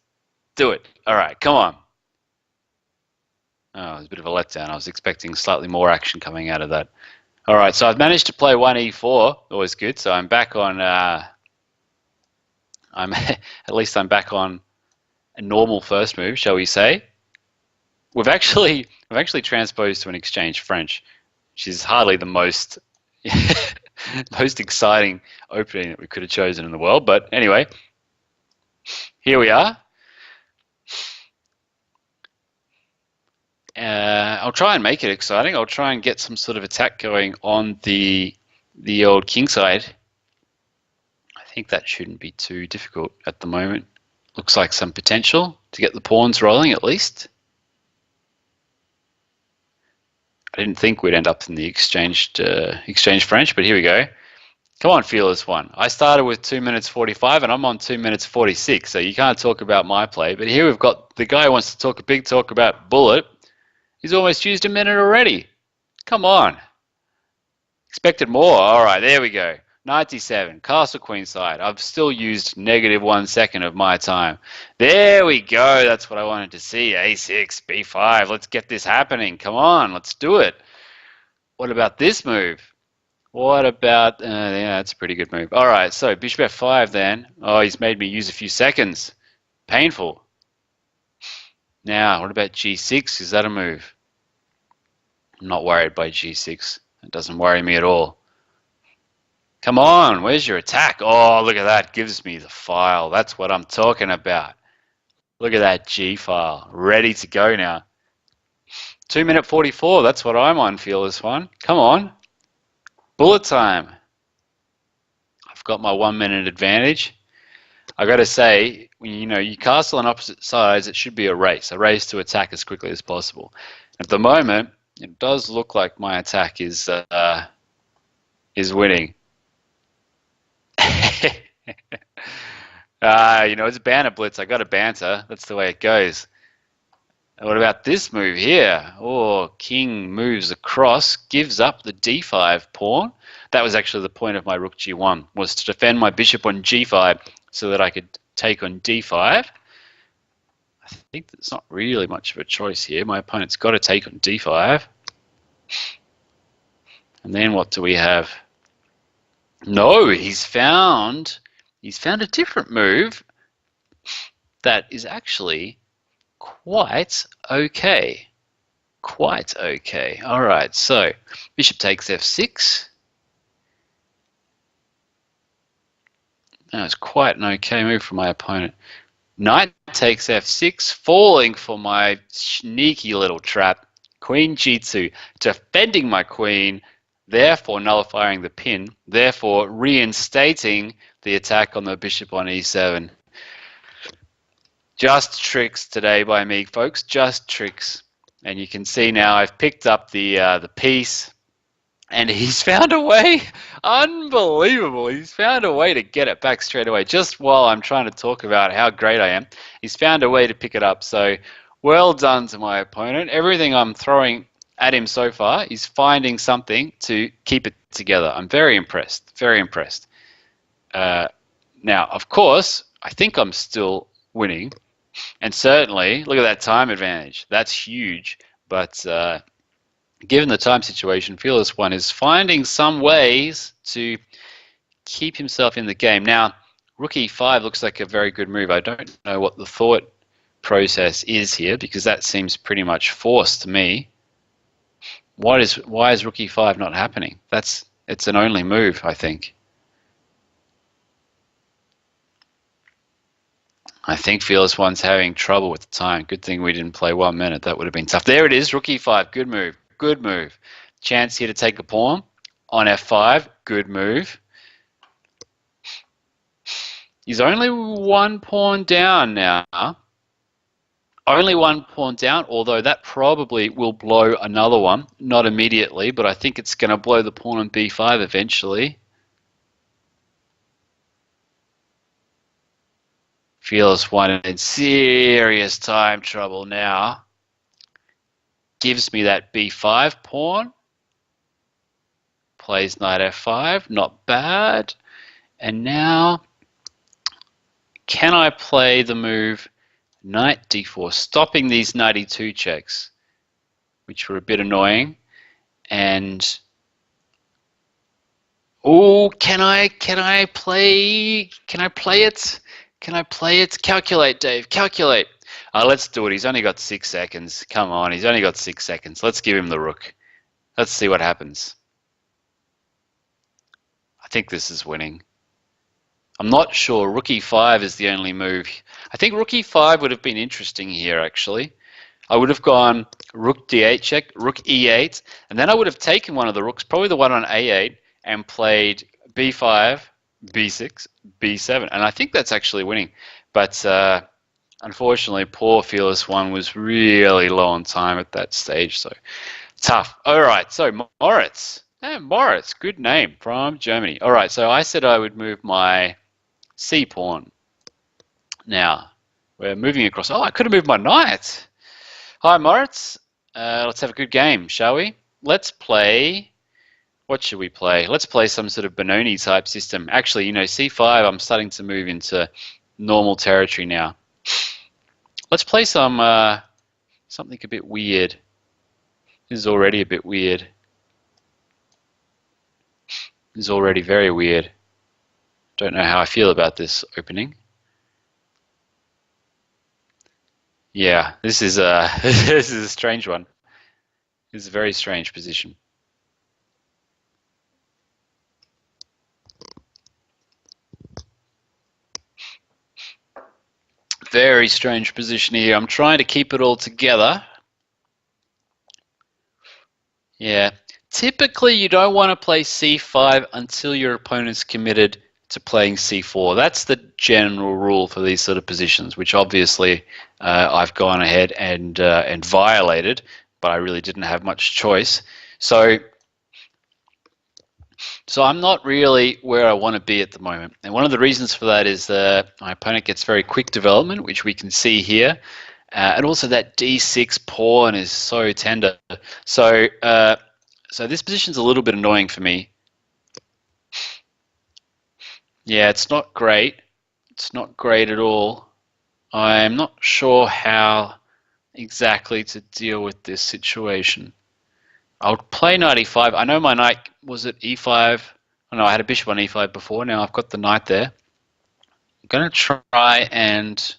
[SPEAKER 1] do it. All right, come on. Oh, it was a bit of a letdown. I was expecting slightly more action coming out of that. All right, so I've managed to play 1e4. Always good. So I'm back on. At least I'm back on a normal first move, shall we say? We've actually transposed to an exchange French, which is hardly the most most exciting opening that we could have chosen in the world. But anyway, here we are. I'll try and make it exciting. I'll try and get some sort of attack going on the old king side. I think that shouldn't be too difficult at the moment. Looks like some potential to get the pawns rolling at least. I didn't think we'd end up in the exchange French, but here we go. Come on, Fearless One. I started with 2 minutes 45 and I'm on 2 minutes 46, so you can't talk about my play. But here we've got the guy who wants to talk a big talk about bullet. He's almost used a minute already. Come on. Expected more. All right, there we go. 97, castle queen side. I've still used -1 second of my time. There we go. That's what I wanted to see. A6, B5. Let's get this happening. Come on, let's do it. What about this move? What about, yeah, that's a pretty good move. All right, so bishop f5 then. Oh, he's made me use a few seconds. Painful. Now, what about g6? Is that a move? I'm not worried by g6. It doesn't worry me at all. Come on, where's your attack? Oh, look at that. Gives me the file. That's what I'm talking about. Look at that G file. Ready to go now. 2 minute 44. That's what I'm on, Fearless One. Come on. Bullet time. I've got my 1 minute advantage. I got to say, you castle on opposite sides, it should be a race to attack as quickly as possible. At the moment, it does look like my attack is winning. It's a banter blitz. I got a banter. That's the way it goes. What about this move here? Oh, king moves across, gives up the d5 pawn. That was actually the point of my rook g1, was to defend my bishop on g5 so that I could take on d5. I think there's not really much of a choice here. My opponent's got to take on d5. And then what do we have? No, he's found a different move that is actually quite okay. Quite okay. All right, so bishop takes f6. That was quite an okay move from my opponent. Knight takes f6, falling for my sneaky little trap. Queen g2, defending my queen, therefore nullifying the pin, therefore reinstating the attack on the bishop on e7. Just tricks today by me, folks, just tricks. And you can see now I've picked up the piece, and he's found a way. Unbelievable. He's found a way to get it back straight away. Just while I'm trying to talk about how great I am, he's found a way to pick it up. So Well done to my opponent. Everything I'm throwing at him so far is finding something to keep it together. I'm very impressed. Very impressed. Now, of course, I think I'm still winning. And certainly, look at that time advantage. That's huge. But given the time situation, Fearless One is finding some ways to keep himself in the game. Now, Rook E5 looks like a very good move. I don't know what the thought process is here because that seems pretty much forced to me. Why is Rook E5 not happening? It's an only move, I think. I think Fearless One's having trouble with the time. Good thing we didn't play 1 minute. That would have been tough. There it is, Rook E5. Good move. Good move. Chance here to take a pawn on F5. Good move. He's only 1 pawn down now. Only 1 pawn down, although that probably will blow another one. Not immediately, but I think it's going to blow the pawn on B5 eventually. Fearless One in serious time trouble now. Gives me that B5 pawn. Plays knight F5, not bad. And now, can I play the move knight D4, stopping these knight E2 checks, which were a bit annoying? And oh, can I play it? Can I play it? Calculate, Dave, calculate. Let's do it. He's only got 6 seconds. Come on, he's only got 6 seconds. Let's give him the rook. Let's see what happens. I think this is winning. I'm not sure. Rook E5 is the only move. I think Rook E5 would have been interesting here, actually. I would have gone Rook D8 check, Rook E8, and then I would have taken one of the rooks, probably the one on A8, and played B5, B6, B7. And I think that's actually winning. But unfortunately, poor Fearless One was really low on time at that stage, so tough. All right, so Moritz. Yeah, Moritz, good name, from Germany. All right, so I said I would move my C pawn. Now, we're moving across. Oh, I could have moved my knight. Hi, Moritz. Let's have a good game, shall we? Let's play. What should we play? Let's play some sort of Benoni type system. Actually, you know, C5, I'm starting to move into normal territory now. Let's play some something a bit weird. This is already a bit weird. This is already very weird. Don't know how I feel about this opening. Yeah, this is a this is a strange one. This is a very strange position. Very strange position here. I'm trying to keep it all together. Yeah. Typically, you don't want to play C5 until your opponent's committed to playing C4. That's the general rule for these sort of positions, which obviously I've gone ahead and violated, but I really didn't have much choice. So I'm not really where I want to be at the moment. And one of the reasons for that is that my opponent gets very quick development, which we can see here. And also that D6 pawn is so tender. So this position's a little bit annoying for me. Yeah, it's not great. It's not great at all. I'm not sure how exactly to deal with this situation. I'll play knight e5. I know my knight was at e5. Oh no, I had a bishop on e5 before. Now I've got the knight there. I'm going to try and...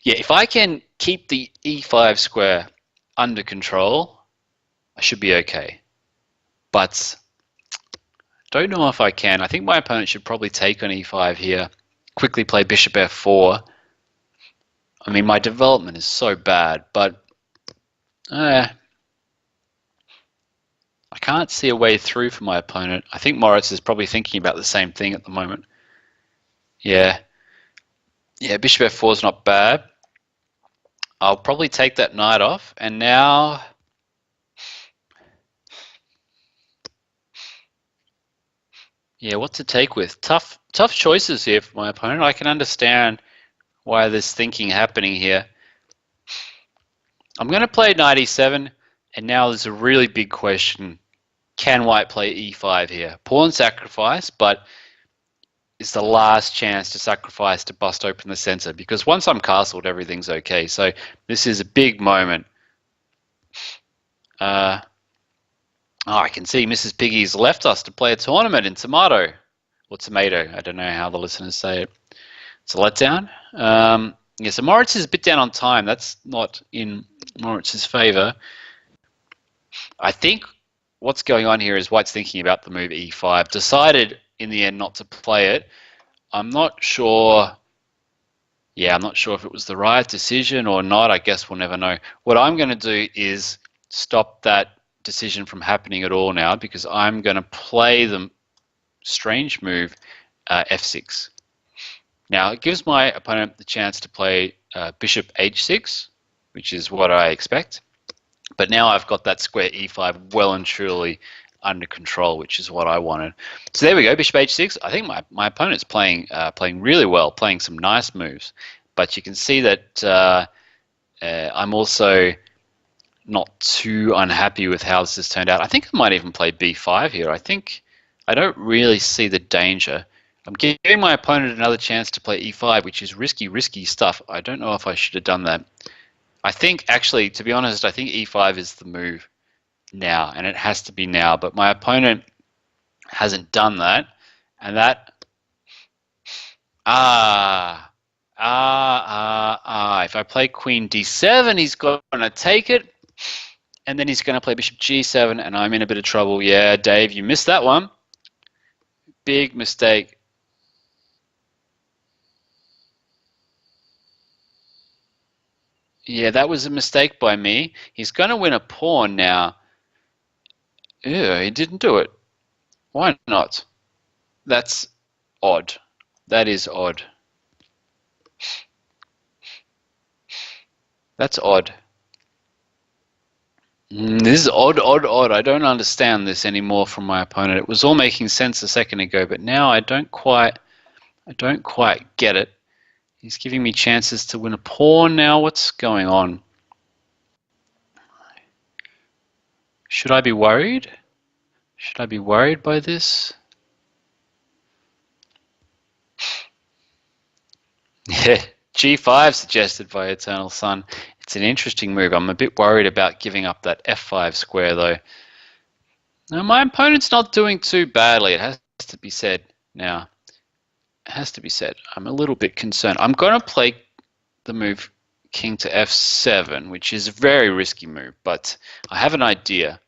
[SPEAKER 1] Yeah, if I can keep the e5 square under control, I should be okay. But don't know if I can. I think my opponent should probably take on e5 here. Quickly play bishop f4. I mean, my development is so bad, but I can't see a way through for my opponent. I think Moritz is probably thinking about the same thing at the moment. Yeah, bishop f4 is not bad. I'll probably take that knight off, and now... Yeah, what to take with? Tough choices here for my opponent. I can understand why there's thinking happening here. I'm going to play knight e7, and now there's a really big question. Can white play e5 here? Pawn sacrifice, but it's the last chance to sacrifice to bust open the center, because once I'm castled, everything's okay. So this is a big moment. Oh, I can see Mrs. Piggy's left us to play a tournament in Tomato, or Tomato. I don't know how the listeners say it. It's a letdown. Yeah, so Moritz is a bit down on time. That's not in Moritz's favor. I think what's going on here is White's thinking about the move e5. Decided in the end not to play it. I'm not sure. Yeah, I'm not sure if it was the right decision or not. I guess we'll never know. What I'm going to do is stop that decision from happening at all now, because I'm going to play the strange move f6. Now, it gives my opponent the chance to play bishop h6, which is what I expect. But now I've got that square e5 well and truly under control, which is what I wanted. So there we go, bishop h6. I think my opponent's playing really well, playing some nice moves. But you can see that I'm also not too unhappy with how this has turned out. I think I might even play b5 here. I don't really see the danger. I'm giving my opponent another chance to play e5, which is risky stuff. I don't know if I should have done that. I think, actually, to be honest, I think e5 is the move now, and it has to be now. But my opponent hasn't done that, and that... If I play queen d7, he's going to take it, and then he's going to play bishop g7, and I'm in a bit of trouble. Yeah, Dave, you missed that one. Big mistake. Yeah, that was a mistake by me. He's going to win a pawn now. Ew, he didn't do it. Why not? That's odd. That is odd. That's odd. This is odd. I don't understand this anymore from my opponent. It was all making sense a second ago, but now I don't quite get it. He's giving me chances to win a pawn now. What's going on? Should I be worried? Should I be worried by this? Yeah, g5 suggested by Eternal Sun. It's an interesting move. I'm a bit worried about giving up that f5 square, though. Now, my opponent's not doing too badly. It has to be said now. It has to be said. I'm a little bit concerned. I'm going to play the move king to f7, which is a very risky move, but I have an idea.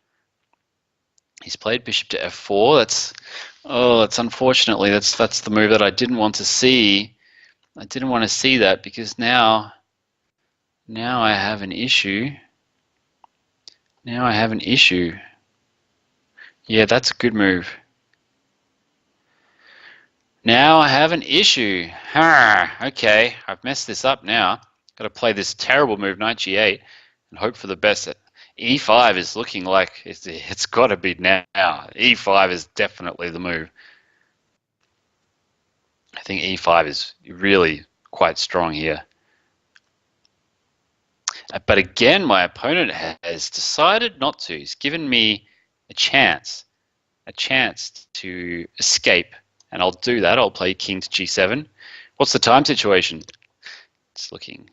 [SPEAKER 1] He's played bishop to f4. That's unfortunately that's the move that I didn't want to see. I didn't want to see that, because now I have an issue. Now I have an issue. Yeah, that's a good move. Now I have an issue. Okay, I've messed this up now. Got to play this terrible move, knight g8, and hope for the best. e5 is looking like it's got to be now. e5 is definitely the move. I think e5 is really quite strong here. But again, my opponent has decided not to. He's given me a chance to escape. And I'll do that. I'll play king to g7. What's the time situation? It's looking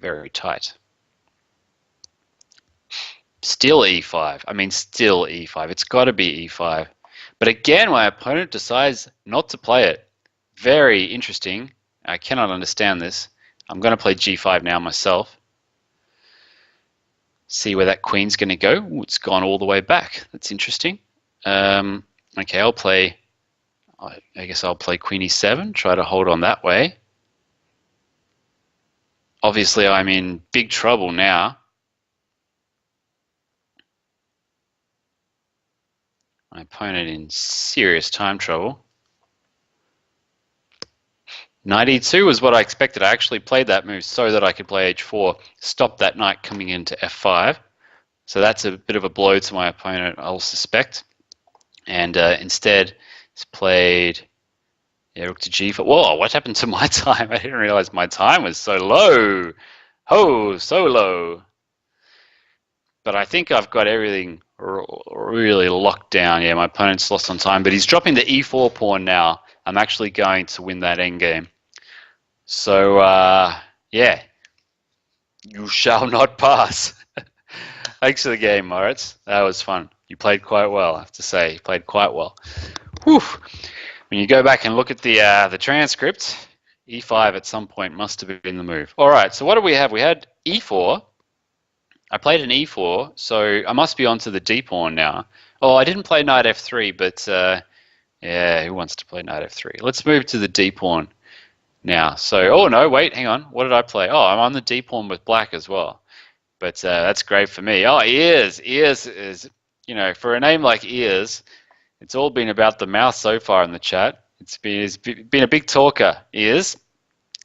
[SPEAKER 1] very tight. Still e5. I mean, still e5. It's got to be e5. But again, my opponent decides not to play it. Very interesting. I cannot understand this. I'm going to play g5 now myself. See where that queen's going to go. Ooh, it's gone all the way back. That's interesting. Okay, I guess I'll play queen e7, try to hold on that way. Obviously, I'm in big trouble now. My opponent in serious time trouble. Knight e2 was what I expected. I actually played that move so that I could play h4, stop that knight coming into f5. So that's a bit of a blow to my opponent, I'll suspect. And instead, he's played rook to g4. Whoa, what happened to my time? I didn't realize my time was so low. Oh, so low. but I think I've got everything really locked down. Yeah, my opponent's lost on time, but he's dropping the e4 pawn now. I'm actually going to win that endgame. So, yeah, you shall not pass. Thanks for the game, Moritz. That was fun. You played quite well, I have to say. You played quite well. Whew. When you go back and look at the transcript, e5 at some point must have been the move. All right, so what do we have? We had e4. I played an e4, so I must be onto the d pawn now. Oh, I didn't play knight f3, but yeah, who wants to play knight f3? Let's move to the d pawn now. So, oh no, wait, hang on. What did I play? Oh, I'm on the d pawn with black as well. But that's great for me. Oh, ears. Ears is, you know, for a name like Ears, it's all been about the mouth so far in the chat. It's been a big talker, Ears.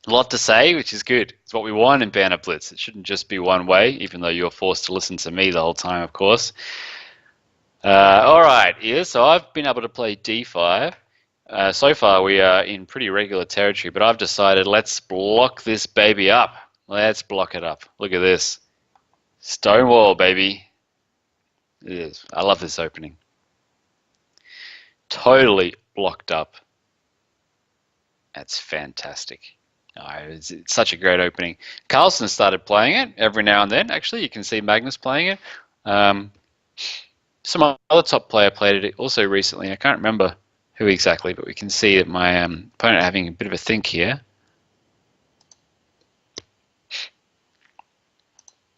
[SPEAKER 1] A lot to say, which is good. It's what we want in Banter Blitz. It shouldn't just be one way, even though you're forced to listen to me the whole time, of course. All right, Ears. So I've been able to play d5. So far, we are in pretty regular territory, but I've decided let's block this baby up. Let's block it up. Look at this. Stonewall, baby. It is. I love this opening. Totally blocked up. That's fantastic. Oh, it's such a great opening. Carlson started playing it every now and then. Actually, you can see Magnus playing it. Some other top player played it also recently. I can't remember who exactly, but we can see that my opponent having a bit of a think here.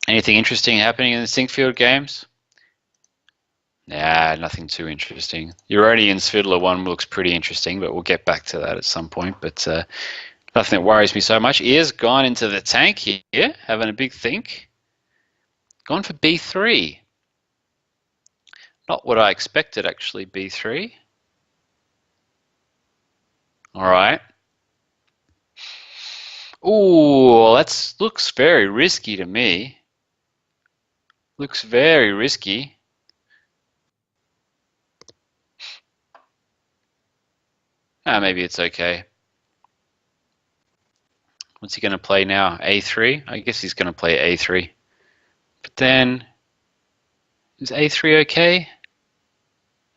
[SPEAKER 1] Anything interesting happening in the Sinkfield games? Nah, nothing too interesting. Uranian's Fiddler one looks pretty interesting, but we'll get back to that at some point. But nothing that worries me so much. Ears gone into the tank here, having a big think. Gone for b3. Not what I expected, actually, b3. All right. Ooh, that looks very risky to me. Looks very risky. Maybe it's okay. What's he going to play now? A3? I guess he's going to play A3. But then, is A3 okay?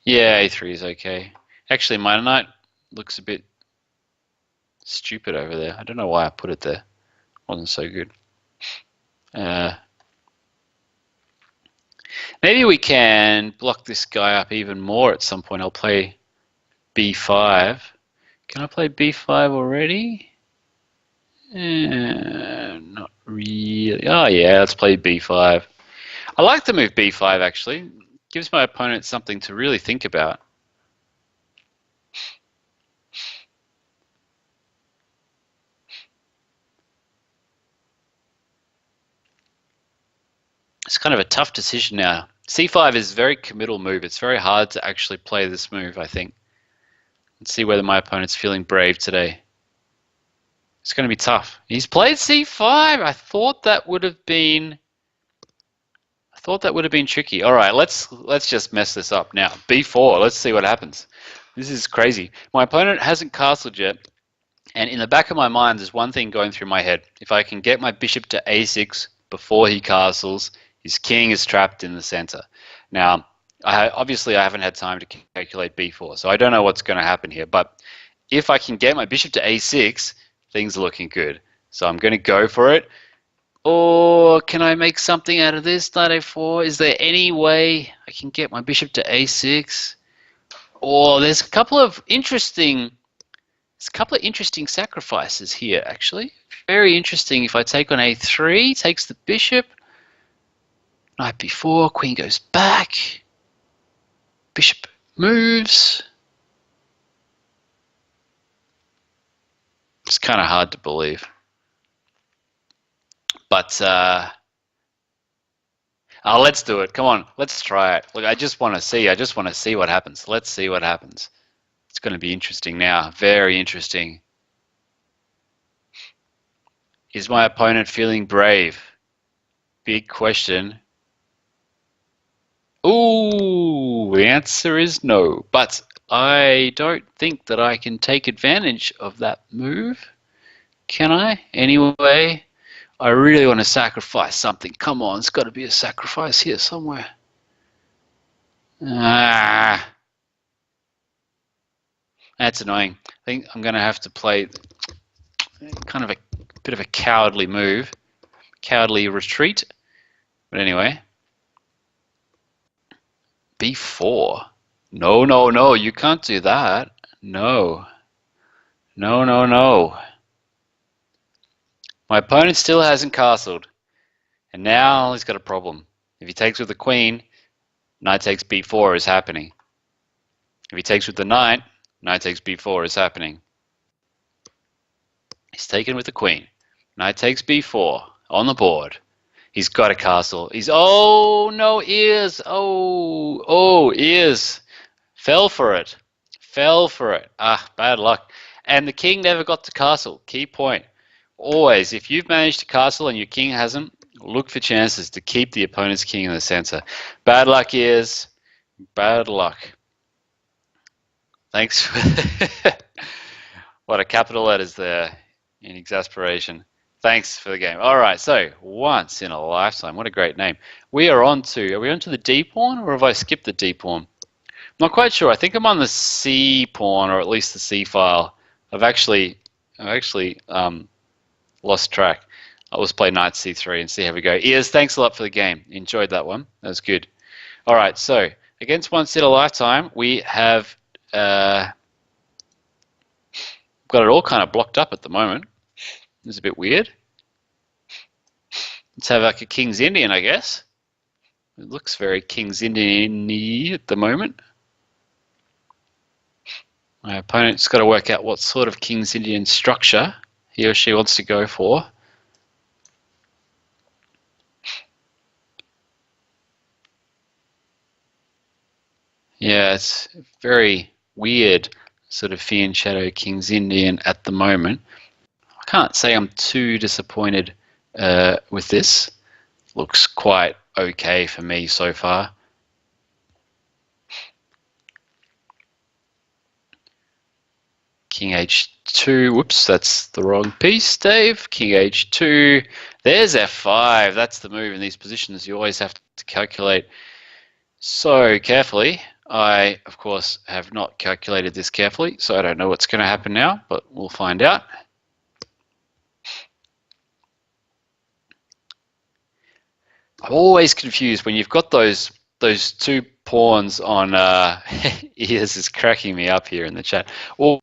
[SPEAKER 1] Yeah, A3 is okay. Actually, my knight looks a bit stupid over there. I don't know why I put it there. Wasn't so good. Maybe we can block this guy up even more at some point. I'll play b5. Can I play b5 already? Not really. Oh yeah, let's play b5. I like the move b5 actually. Gives my opponent something to really think about. It's kind of a tough decision now. c5 is a very committal move. It's very hard to actually play this move, I think. Let's see whether my opponent's feeling brave today. It's going to be tough. He's played c5. I thought that would have been tricky. All right, let's just mess this up now. b4. Let's see what happens. This is crazy. My opponent hasn't castled yet, and in the back of my mind, there's one thing going through my head. If I can get my bishop to a6 before he castles, his king is trapped in the center. Now, obviously, I haven't had time to calculate b4, so I don't know what's going to happen here. But if I can get my bishop to a6, things are looking good. So I'm going to go for it. Or can I make something out of this, knight a4? Is there any way I can get my bishop to a6? Or there's a couple of interesting sacrifices here, actually. Very interesting. If I take on a3, takes the bishop. Knight b4, queen goes back. Bishop moves. It's kind of hard to believe. But let's do it. Come on, let's try it. Look, I just want to see what happens. Let's see what happens. It's going to be interesting now. Very interesting. Is my opponent feeling brave? Big question. Ooh, the answer is no. But I don't think that I can take advantage of that move. Can I? Anyway, I really want to sacrifice something. Come on, it's got to be a sacrifice here somewhere. Ah, that's annoying. I think I'm going to have to play kind of a bit of a cowardly move, cowardly retreat. But anyway, b4. No, no, no, you can't do that. No. No, no, no. My opponent still hasn't castled. And now he's got a problem. If he takes with the queen, knight takes b4 is happening. If he takes with the knight, knight takes b4 is happening. He's taken with the queen. Knight takes b4 on the board. He's got a castle. He's, oh no, ears. Oh, ears. Fell for it. Fell for it. Ah, bad luck. And the king never got to castle. Key point. Always, if you've managed to castle and your king hasn't, look for chances to keep the opponent's king in the center. Bad luck is bad luck. Thanks for what a capital letters there in exasperation. Thanks for the game. All right, so once in a lifetime. What a great name. Are we on to the D pawn, or have I skipped the D pawn? I'm not quite sure. I think I'm on the C pawn, or at least the C file. I've actually lost track. I'll just play knight c3 and see how we go. Ears, thanks a lot for the game. Enjoyed that one. That was good. All right, so against once in a lifetime, we have got it all kind of blocked up at the moment. It's a bit weird. Let's have like a King's Indian, I guess. It looks very King's Indian-y at the moment. My opponent's got to work out what sort of King's Indian structure he or she wants to go for. Yeah, it's very weird sort of Fian Shadow King's Indian at the moment. I can't say I'm too disappointed with this. Looks quite okay for me so far. King h2, whoops, that's the wrong piece, Dave. King h2, there's f5. That's the move in these positions. You always have to calculate so carefully. I, of course, have not calculated this carefully, so I don't know what's going to happen now, but we'll find out. I'm always confused when you've got those two pawns on ears is cracking me up here in the chat. Or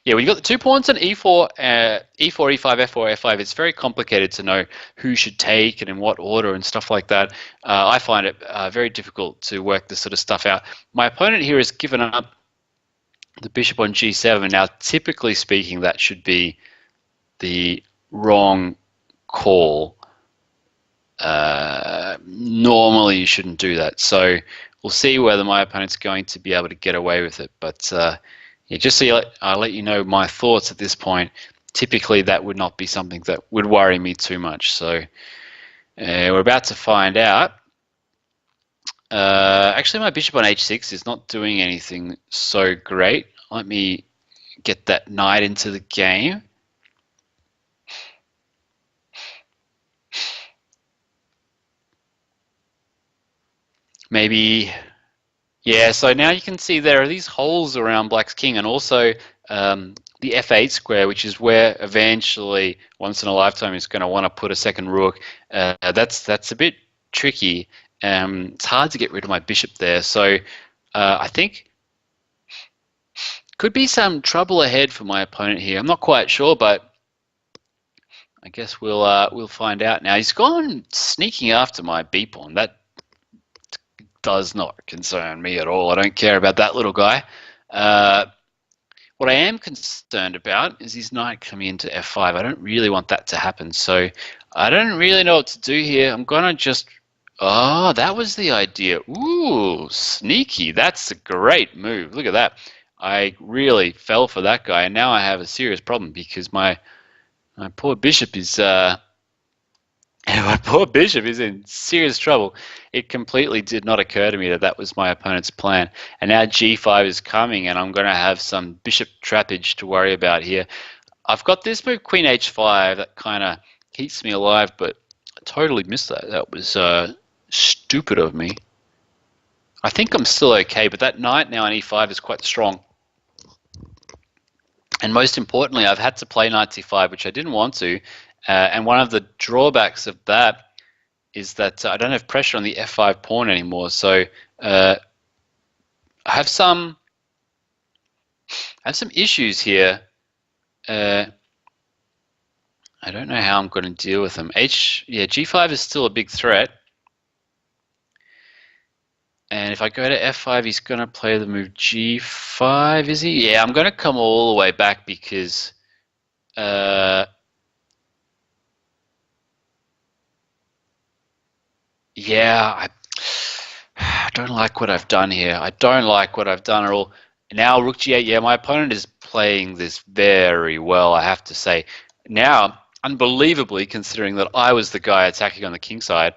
[SPEAKER 1] yeah, when you've got the two pawns on e4, e4, e5, f4, f5, it's very complicated to know who should take and in what order and stuff like that. I find it very difficult to work this sort of stuff out. My opponent here has given up the bishop on g7. Now, typically speaking, that should be the wrong call. Normally, you shouldn't do that. So we'll see whether my opponent's going to be able to get away with it. But yeah, just so I'll let you know my thoughts at this point. Typically, that would not be something that would worry me too much. So we're about to find out. Actually, my bishop on h6 is not doing anything so great. Let me get that knight into the game. Maybe, yeah, so now you can see there are these holes around black's king, and also the f8 square, which is where eventually, once in a lifetime, he's going to want to put a second rook. That's a bit tricky. It's hard to get rid of my bishop there, so I think could be some trouble ahead for my opponent here. I'm not quite sure, but I guess we'll find out now. He's gone sneaking after my b pawn. That does not concern me at all. I don't care about that little guy. What I am concerned about is his knight coming into f5. I don't really want that to happen, so I don't really know what to do here. I'm gonna just, oh, that was the idea. Ooh, sneaky. That's a great move. Look at that. I really fell for that guy, and now I have a serious problem because my poor bishop is my poor bishop is in serious trouble. It completely did not occur to me that that was my opponent's plan. And now g5 is coming, and I'm going to have some bishop trappage to worry about here. I've got this move, queen h5, that kind of keeps me alive, but I totally missed that. That was stupid of me. I think I'm still okay, but that knight now on e5 is quite strong. And most importantly, I've had to play knight c5, which I didn't want to. And one of the drawbacks of that is that I don't have pressure on the f5 pawn anymore. So I have some issues here. I don't know how I'm going to deal with them. G5 is still a big threat. And if I go to f5, he's going to play the move g5, is he? Yeah, I'm going to come all the way back because yeah, I don't like what I've done here. I don't like what I've done at all. Now rook g8, yeah, my opponent is playing this very well, I have to say. Now, unbelievably, considering that I was the guy attacking on the king side,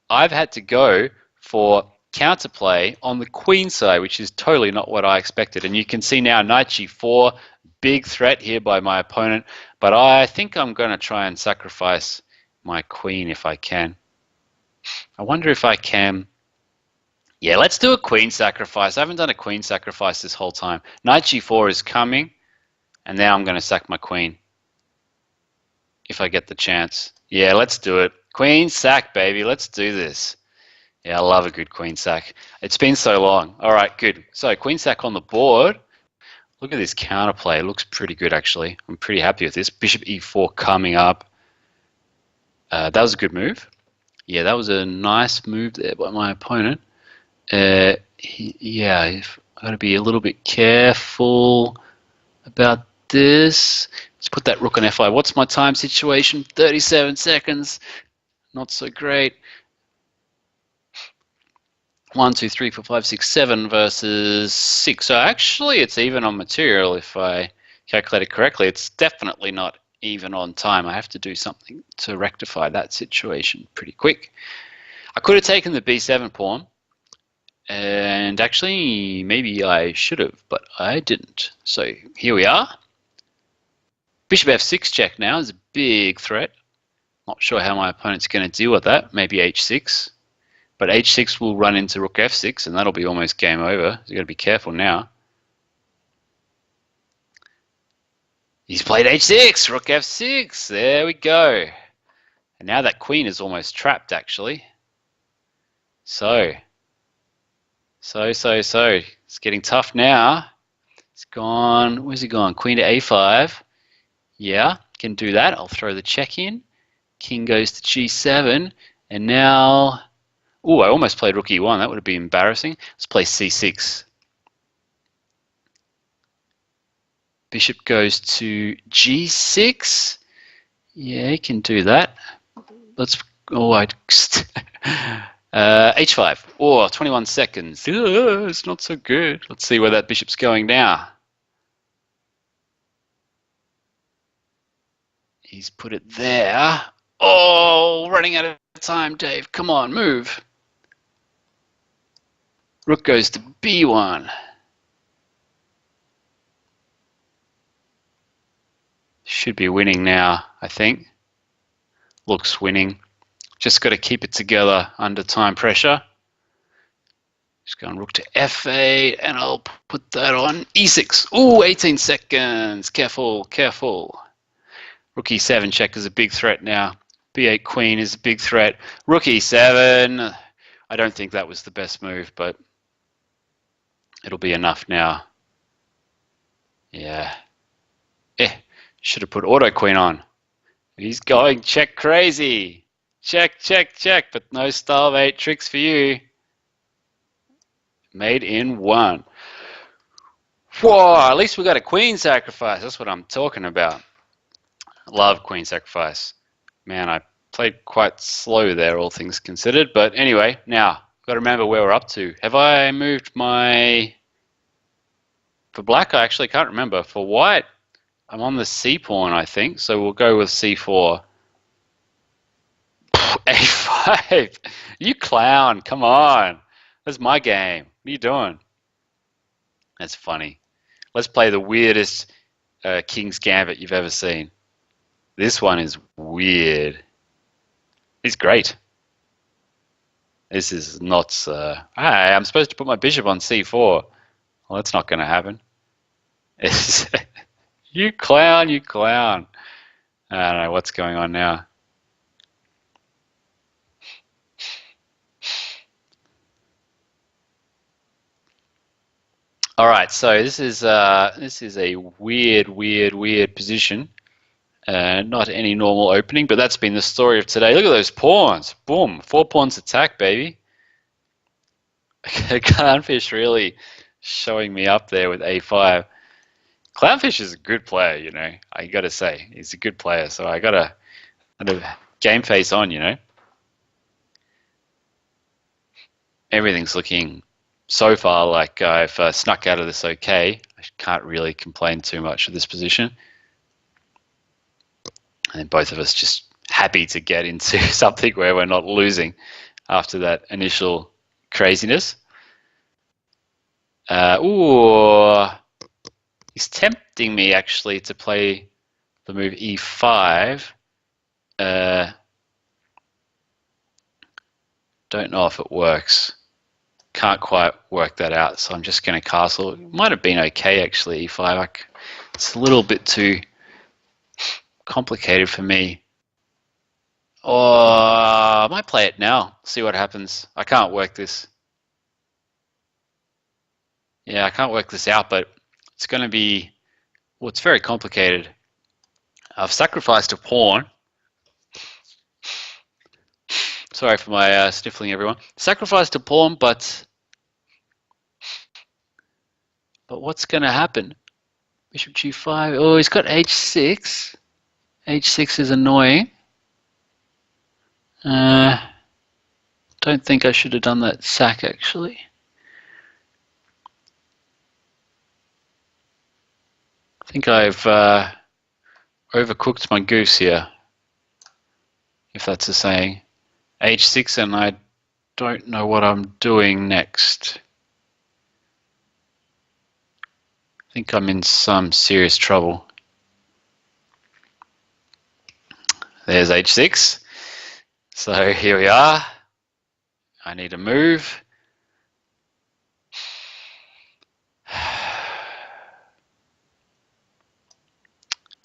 [SPEAKER 1] I've had to go for counterplay on the queen side, which is totally not what I expected. And you can see now knight g4, big threat here by my opponent, but I think I'm going to try and sacrifice my queen if I can. I wonder if I can. Yeah, let's do a queen sacrifice. I haven't done a queen sacrifice this whole time. Knight g4 is coming, and now I'm going to sack my queen if I get the chance. Yeah, let's do it. Queen sack, baby. Let's do this. Yeah, I love a good queen sack. It's been so long. All right, good. So queen sack on the board. Look at this counterplay. It looks pretty good, actually. I'm pretty happy with this. Bishop e4 coming up. That was a good move. Yeah, that was a nice move there by my opponent. Yeah, I've got to be a little bit careful about this. Let's put that rook on f5. What's my time situation? 37 seconds. Not so great. 1, 2, 3, 4, 5, 6, 7 versus 6. So actually it's even on material if I calculate it correctly. It's definitely not even on time. I have to do something to rectify that situation pretty quick. I could have taken the b7 pawn. And actually, maybe I should have, but I didn't. So here we are. Bishop f6 check now is a big threat. Not sure how my opponent's going to deal with that. Maybe h6. But h6 will run into rook f6, and that'll be almost game over. So you've got to be careful now. He's played h6, rook f6. There we go. And now that queen is almost trapped, actually. So it's getting tough now. It's gone. Where's he gone? Queen to a5. Yeah, can do that. I'll throw the check in. King goes to g7, and now. Oh, I almost played rook e1. That would have been embarrassing. Let's play c6. Bishop goes to g6. Yeah, he can do that. Let's. Oh, I. h5. Oh, 21 seconds. It's not so good. Let's see where that bishop's going now. He's put it there. Oh, running out of time, Dave. Come on, move. Rook goes to b1. Should be winning now, I think. Looks winning. Just got to keep it together under time pressure. Just going rook to f8, and I'll put that on e6. Ooh, 18 seconds. Careful, careful. Rook e7 check is a big threat now. b8 queen is a big threat. Rook e7. I don't think that was the best move, but it'll be enough now. Yeah. Should have put auto queen on. He's going check crazy. Check, check, check, but no stalemate tricks for you. Made in one. Whoa, at least we got a queen sacrifice. That's what I'm talking about. Love queen sacrifice. Man, I played quite slow there, all things considered. But anyway, now, I've got to remember where we're up to. Have I moved my... For black, I actually can't remember. For white, I'm on the c pawn, I think. So we'll go with c4. a5. You clown. Come on. That's my game. What are you doing? That's funny. Let's play the weirdest King's Gambit you've ever seen. This one is weird. He's great. This is not. Hey, I'm supposed to put my bishop on c4. Well, that's not going to happen. You clown, you clown. I don't know what's going on now. All right, so this is a weird position. Not any normal opening, but that's been the story of today. Look at those pawns. Boom, 4 pawns attack, baby. Clownfish really showing me up there with a5. Clownfish is a good player, you know. I got to say, he's a good player. So I got to game face on, you know. Everything's looking so far like I've snuck out of this okay. I can't really complain too much of this position. And both of us just happy to get into something where we're not losing after that initial craziness. Ooh, he's tempting me actually to play the move e5. Don't know if it works. Can't quite work that out, so I'm just going to castle. It might have been okay actually, e5. It's a little bit too complicated for me. Oh, I might play it now, see what happens. I can't work this. Yeah, I can't work this out, but it's going to be, well, it's very complicated. I've sacrificed a pawn. Sorry for my sniffling, everyone. Sacrificed a pawn, but what's going to happen? Bishop g5. Oh, he's got h6. h6 is annoying. Don't think I should have done that sack, actually. I think I've overcooked my goose here, if that's a saying. h6, and I don't know what I'm doing next. I think I'm in some serious trouble. There's h6. So here we are. I need a move.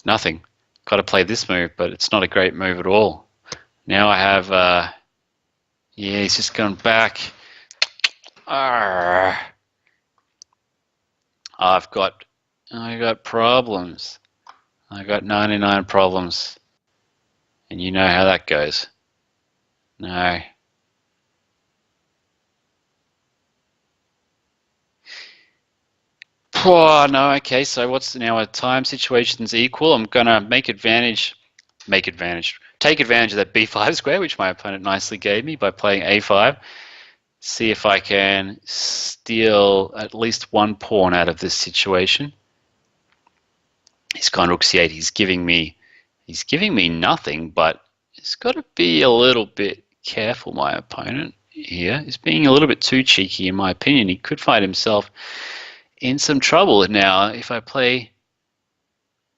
[SPEAKER 1] Nothing. Got to play this move, but it's not a great move at all. Now I have, yeah, he's just gone back. I got problems. I got 99 problems. And you know how that goes. No. Oh, no, okay, so what's now our time situation's equal. I'm going to take advantage of that b5 square, which my opponent nicely gave me by playing a5. See if I can steal at least one pawn out of this situation. He's gone rook c8. He's giving me nothing, but he's got to be a little bit careful, my opponent here. He's being a little bit too cheeky, in my opinion. He could find himself in some trouble now if I play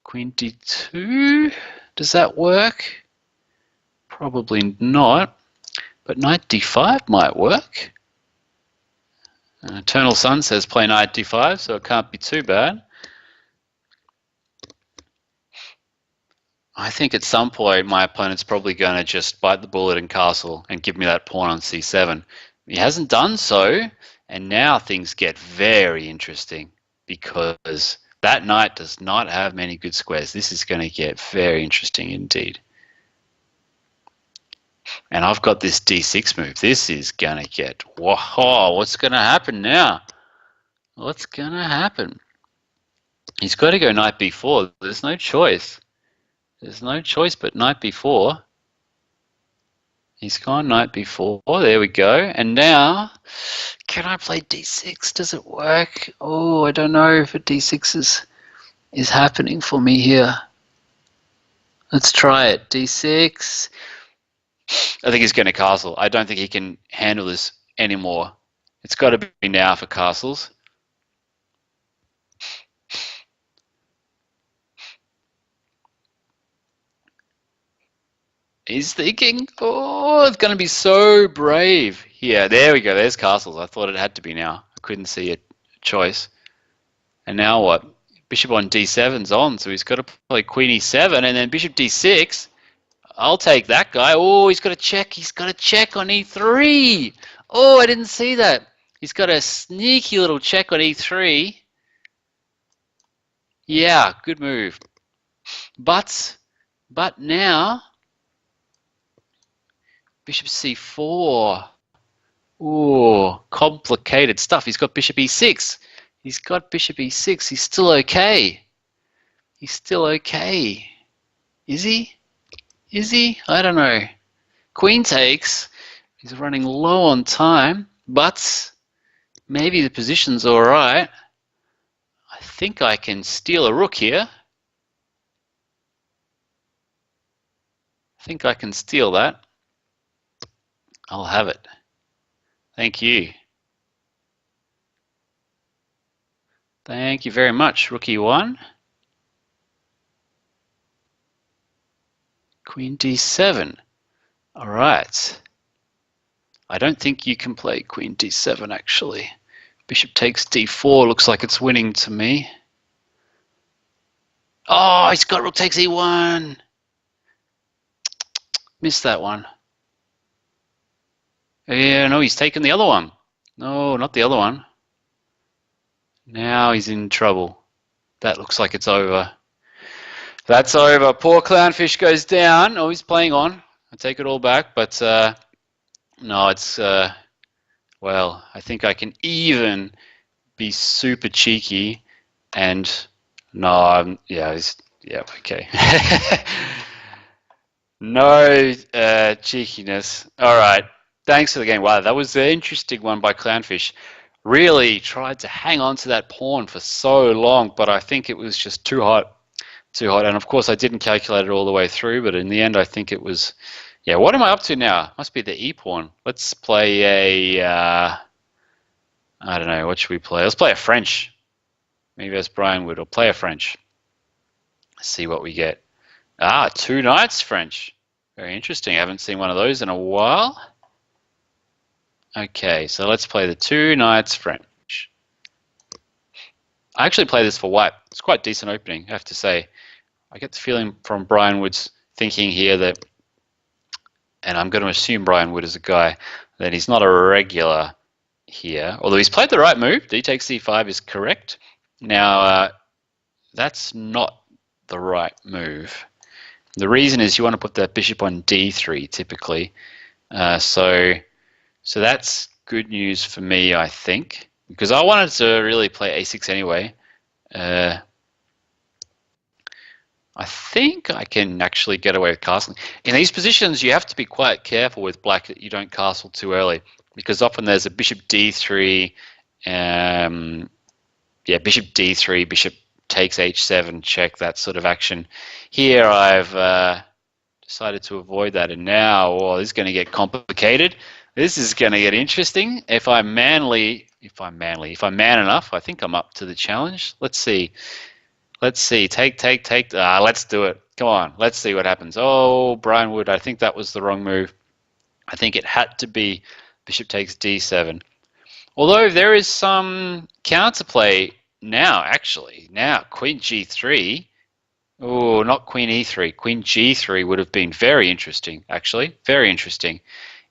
[SPEAKER 1] queen d2. Does that work? Probably not, but knight d5 might work. Eternal Sun says play knight d5, so it can't be too bad. I think at some point my opponent's probably going to just bite the bullet and castle and give me that pawn on c7. He hasn't done so, and now things get very interesting because that knight does not have many good squares. This is going to get very interesting indeed. And I've got this d6 move. This is going to get, whoa, what's going to happen now? What's going to happen? He's got to go knight b4. There's no choice. There's no choice but knight b4. He's gone knight b4. There we go. And now, can I play d6? Does it work? Oh, I don't know if a d6 is happening for me here. Let's try it. d6. I think he's going to castle. I don't think he can handle this anymore. It's got to be now for castles. He's thinking, oh, it's going to be so brave here. There we go. There's castles. I thought it had to be now. I couldn't see a choice. And now what? Bishop on d7's on, so he's got to play queen e7, and then bishop d6. I'll take that guy. Oh, he's got to check. He's got to check on e3. Oh, I didn't see that. He's got a sneaky little check on e3. Yeah, good move. But now, bishop c4. Ooh, complicated stuff. He's got bishop e6. He's got bishop e6. He's still okay. He's still okay. Is he? Is he? I don't know. Queen takes. He's running low on time, but maybe the position's all right. I think I can steal a rook here. I think I can steal that. I'll have it. Thank you. Thank you very much, rook e1. Queen d7. All right. I don't think you can play queen d7, actually. Bishop takes d4. Looks like it's winning to me. Oh, he's got rook takes e1. Missed that one. Yeah, no, he's taken the other one. No, not the other one. Now he's in trouble. That looks like it's over. That's over. Poor clownfish goes down. Oh, he's playing on. I take it all back, but no, it's well, I think I can even be super cheeky and no, yeah, okay. No cheekiness. All right. Thanks for the game. Wow, that was an interesting one by Clownfish. Really tried to hang on to that pawn for so long, but I think it was just too hot. Too hot. And of course, I didn't calculate it all the way through, but in the end, I think it was. Yeah, what am I up to now? Must be the e pawn. Let's play a. I don't know. What should we play? Let's play a French. Maybe that's Brian Wood. Or play a French. Let's see what we get. Ah, 2 knights French. Very interesting. I haven't seen one of those in a while. Okay, so let's play the 2 knights French. I actually play this for white. It's quite a decent opening, I have to say. I get the feeling from Brian Wood's thinking here that, and I'm going to assume Brian Wood is a guy, that he's not a regular here. Although he's played the right move. D takes c5 is correct. Now, that's not the right move. The reason is you want to put the bishop on d3 typically. So that's good news for me, I think, because I wanted to really play a6 anyway. I think I can actually get away with castling. In these positions, you have to be quite careful with black that you don't castle too early, because often there's a bishop d3, yeah, bishop d3, bishop takes h7, check, that sort of action. Here I've decided to avoid that, and now, oh, this is going to get complicated. This is going to get interesting. If I'm man enough, I think I'm up to the challenge. Let's see. Let's see. Take. Let's do it. Come on. Let's see what happens. Oh, Brian Wood, I think that was the wrong move. I think it had to be bishop takes d7. Although there is some counterplay now, actually. Now, queen g3. Oh, not queen e3. Queen g3 would have been very interesting, actually. Very interesting.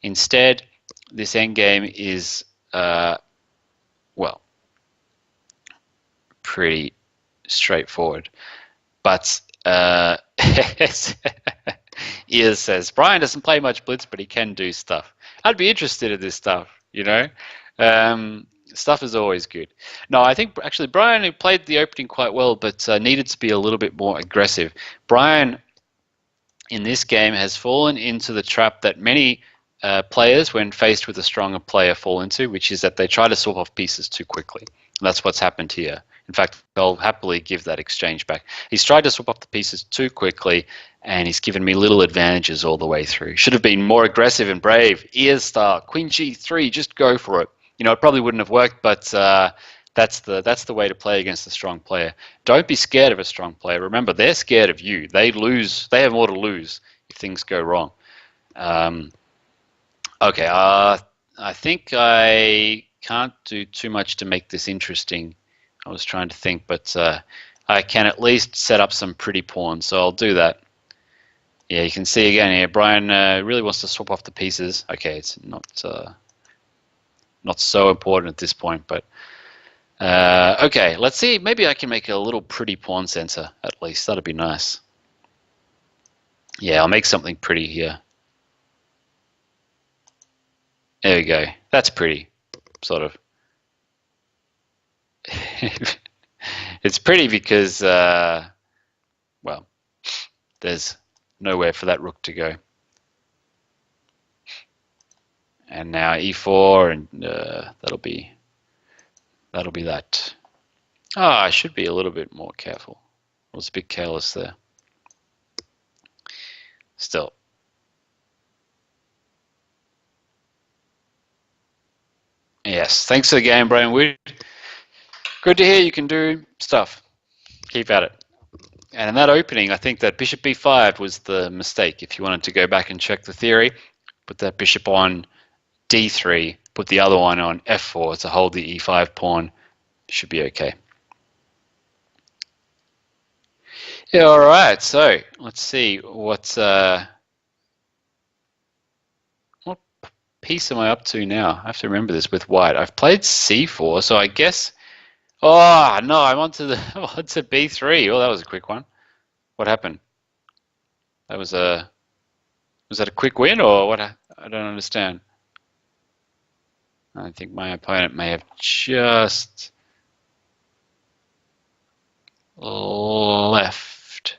[SPEAKER 1] Instead, this endgame is, well, pretty straightforward. But Ears says, Brian doesn't play much blitz, but he can do stuff. I'd be interested in this stuff, you know. Stuff is always good. No, I think actually Brian played the opening quite well, but needed to be a little bit more aggressive. Brian, in this game, has fallen into the trap that many players, when faced with a stronger player, fall into, which is that they try to swap off pieces too quickly. And that's what's happened here. In fact, I'll happily give that exchange back. He's tried to swap off the pieces too quickly, and he's given me little advantages all the way through. Should have been more aggressive and brave. Ears style, queen g3, just go for it. You know, it probably wouldn't have worked, but that's the way to play against a strong player. Don't be scared of a strong player. Remember, they're scared of you. They lose. They have more to lose if things go wrong. Okay, I think I can't do too much to make this interesting. I was trying to think, but I can at least set up some pretty pawns, so I'll do that. Yeah, you can see again here, Brian really wants to swap off the pieces. Okay, it's not so important at this point, but okay, let's see. Maybe I can make a little pretty pawn center at least. That'd be nice. Yeah, I'll make something pretty here. There we go. That's pretty, sort of. It's pretty because, well, there's nowhere for that rook to go. And now e4, and that'll be that. Ah, I should be a little bit more careful. I was a bit careless there. Still. Yes, thanks for the game, Brian Wood. Good to hear you can do stuff. Keep at it. And in that opening, I think that bishop b5 was the mistake. If you wanted to go back and check the theory, put that bishop on d3, put the other one on f4 to hold the e5 pawn. Should be okay. Yeah, all right. So let's see what piece am I up to now? I have to remember this with white. I've played c4, so I guess. Oh no, I'm onto the onto b3. Oh, that was a quick one. What happened? That was a. Was that a quick win or what? I don't understand. I think my opponent may have just left.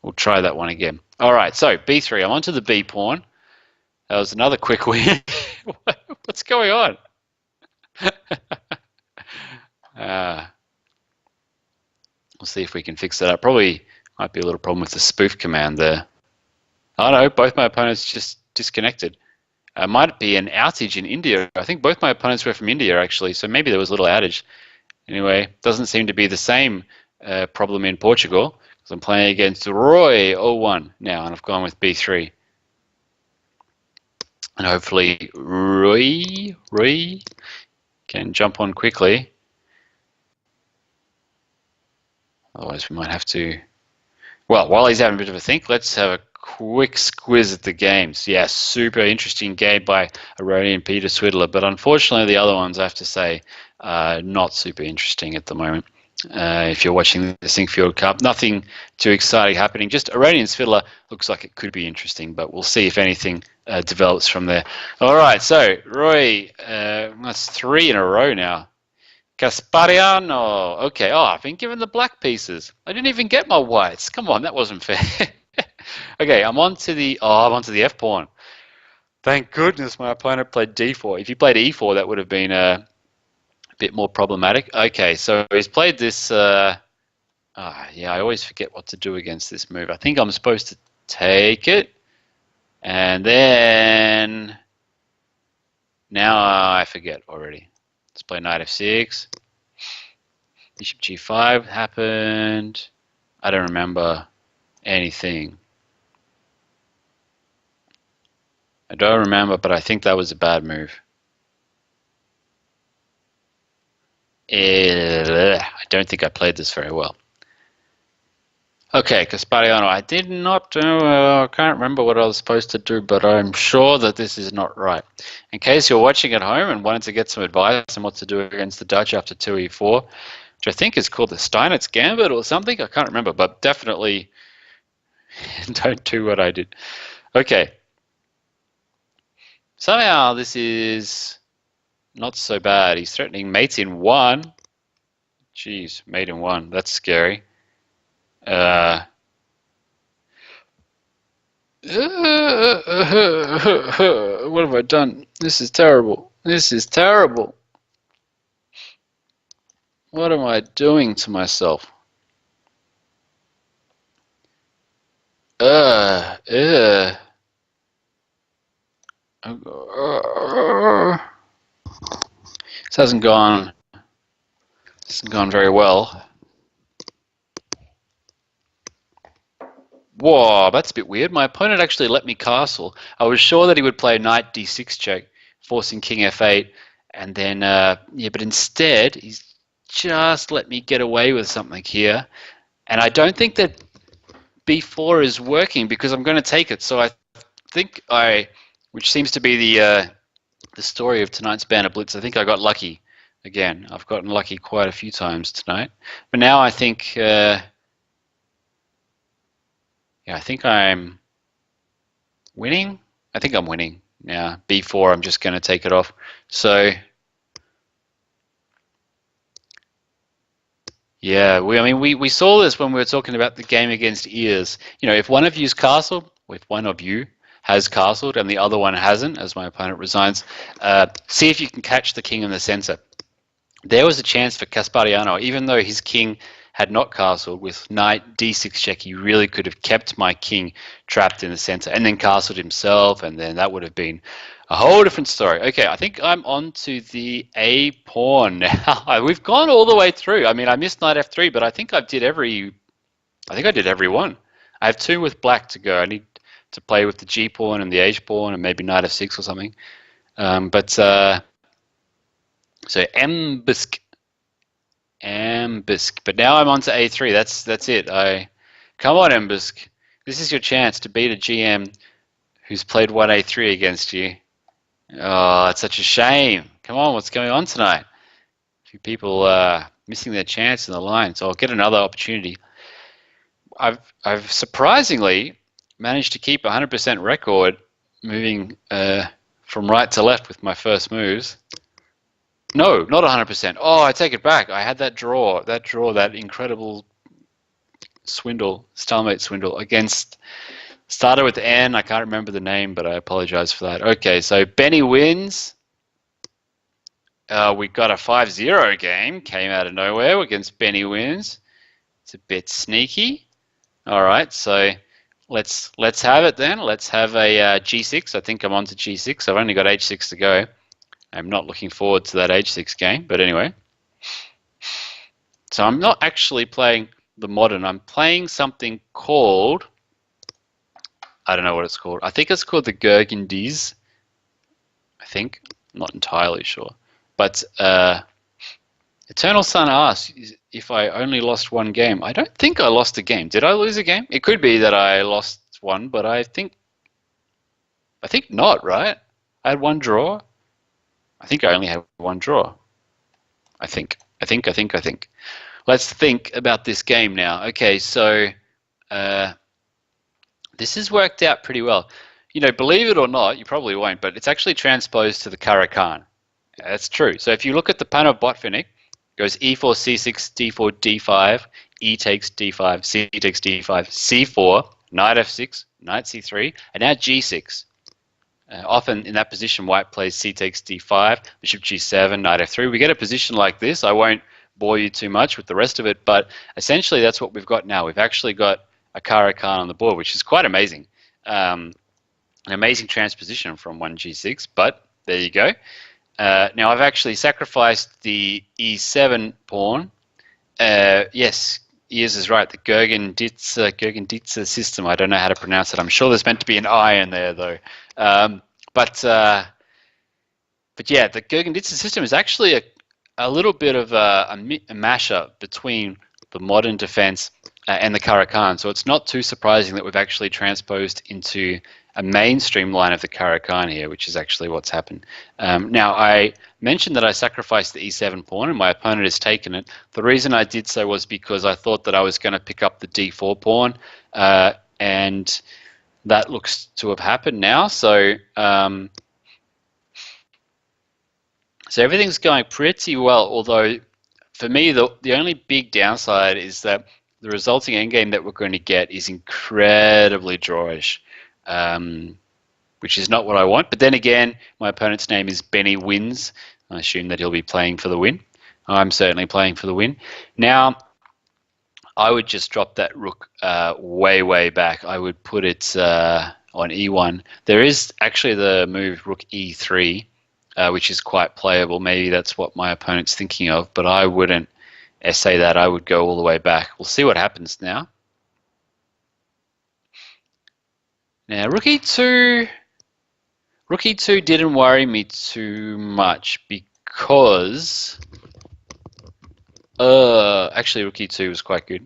[SPEAKER 1] We'll try that one again. All right, so b3. I'm onto the b pawn. That was another quick win. What's going on? We'll see if we can fix that up. Probably might be a little problem with the spoof command there. Oh no, both my opponents just disconnected. Might be an outage in India. I think both my opponents were from India actually, so maybe there was a little outage. Anyway, doesn't seem to be the same problem in Portugal because I'm playing against Roy 0-1 now, and I've gone with b3. And hopefully Roy can jump on quickly. Otherwise we might have to... Well, while he's having a bit of a think, let's have a quick squiz at the games. Yeah, super interesting game by Aroni and Peter Swidler, but unfortunately the other ones, I have to say, not super interesting at the moment. If you're watching the Sinkfield Cup, nothing too exciting happening. Just Aroni and Swidler looks like it could be interesting, but we'll see if anything develops from there. All right, so Roy, that's 3 in a row now. Caspariano. Okay. Oh, I've been given the black pieces. I didn't even get my whites. Come on, that wasn't fair. Okay, I'm on to the F pawn. Thank goodness my opponent played d4. If he played e4, that would have been a bit more problematic. Okay, so he's played this. Yeah, I always forget what to do against this move. I think I'm supposed to take it, and then now I forget already. Let's play knight f6. Bishop g5 happened. I don't remember anything. I don't remember, but I think that was a bad move. I don't think I played this very well. Okay, Caspariano, I did not do, I can't remember what I was supposed to do, but I'm sure that this is not right. In case you're watching at home and wanted to get some advice on what to do against the Dutch after 2e4, which I think is called the Steinitz Gambit or something, I can't remember, but definitely don't do what I did. Okay. Somehow this is not so bad. He's threatening mate in 1. Jeez, mate in 1, that's scary. What have I done? This is terrible. This is terrible. What am I doing to myself? This hasn't gone very well. Whoa, that's a bit weird. My opponent actually let me castle. I was sure that he would play knight d6 check, forcing king f8, and then, yeah, but instead, he's just let me get away with something here. And I don't think that b4 is working because I'm going to take it. So I think which seems to be the story of tonight's Banter Blitz, I think I got lucky again. I've gotten lucky quite a few times tonight. But now I think, yeah, I think I'm winning. I think I'm winning now. b4, I'm just going to take it off. So, yeah, we saw this when we were talking about the game against ears. You know, if one of you's castled, if one of you has castled and the other one hasn't, as my opponent resigns, see if you can catch the king in the center. There was a chance for Caspariano, even though his king had not castled, with knight d6 check, he really could have kept my king trapped in the center and then castled himself, and then that would have been a whole different story. Okay, I think I'm on to the a pawn now. We've gone all the way through. I mean, I missed knight f3, but I think I did every one. I have 2 with black to go. I need to play with the g pawn and the h pawn and maybe knight f6 or something. So Ambisk. But now I'm on to a3. That's it. Come on, Ambisk. This is your chance to beat a GM who's played 1a3 against you. Oh, it's such a shame. Come on, what's going on tonight? A few people missing their chance in the line, so I'll get another opportunity. I've surprisingly managed to keep 100% record moving from right to left with my first moves. No, not 100%. Oh, I take it back. I had that incredible swindle, stalemate swindle against, started with N. I can't remember the name, but I apologize for that. Okay, so Benny wins. We got a 5-0 game, came out of nowhere against Benny wins. It's a bit sneaky. All right, so let's have it then. Let's have a G6. I think I'm on to G6. I've only got H6 to go. I'm not looking forward to that H6 game, but anyway. So I'm not actually playing the modern. I'm playing something called, I don't know what it's called. I think it's called the Gurgendies. I think. I'm not entirely sure. But Eternal Sun asks if I only lost one game. I don't think I lost a game. Did I lose a game? It could be that I lost one, but I think not, right? I had one draw. I think I only had one draw. I think. Let's think about this game now. Okay, so this has worked out pretty well. You know, believe it or not, you probably won't, but it's actually transposed to the Caro-Kann. That's true. So if you look at the Pan of Botvinnik, it goes e4, c6, d4, d5, e takes d5, c takes d5, c4, knight f6, knight c3, and now g6. Often in that position, white plays c takes d5, bishop g7, knight f3. We get a position like this. I won't bore you too much with the rest of it, but essentially that's what we've got now. We've actually got a Caro-Kann on the board, which is quite amazing. An amazing transposition from 1g6, but there you go. Now I've actually sacrificed the e7 pawn. Yes, Ears is right. The Gurgendice system. I don't know how to pronounce it. I'm sure there's meant to be an I in there though. But yeah, the Gurgendice system is actually a little bit of a mashup between the modern defense and the Caro-Kann. So it's not too surprising that we've actually transposed into a mainstream line of the Caro-Kann here, which is actually what's happened. Now, I mentioned that I sacrificed the e7 pawn and my opponent has taken it. The reason I did so was because I thought that I was going to pick up the d4 pawn, and that looks to have happened now. So, so everything's going pretty well, although for me, the only big downside is that the resulting endgame that we're going to get is incredibly drawish. Which is not what I want. But then again, my opponent's name is Benny Wins. I assume that he'll be playing for the win. I'm certainly playing for the win. Now, I would just drop that rook way, way back. I would put it on e1. There is actually the move rook e3, which is quite playable. Maybe that's what my opponent's thinking of, but I wouldn't essay that. I would go all the way back. We'll see what happens now. Now, Rook E2 didn't worry me too much because actually Rook E2 was quite good.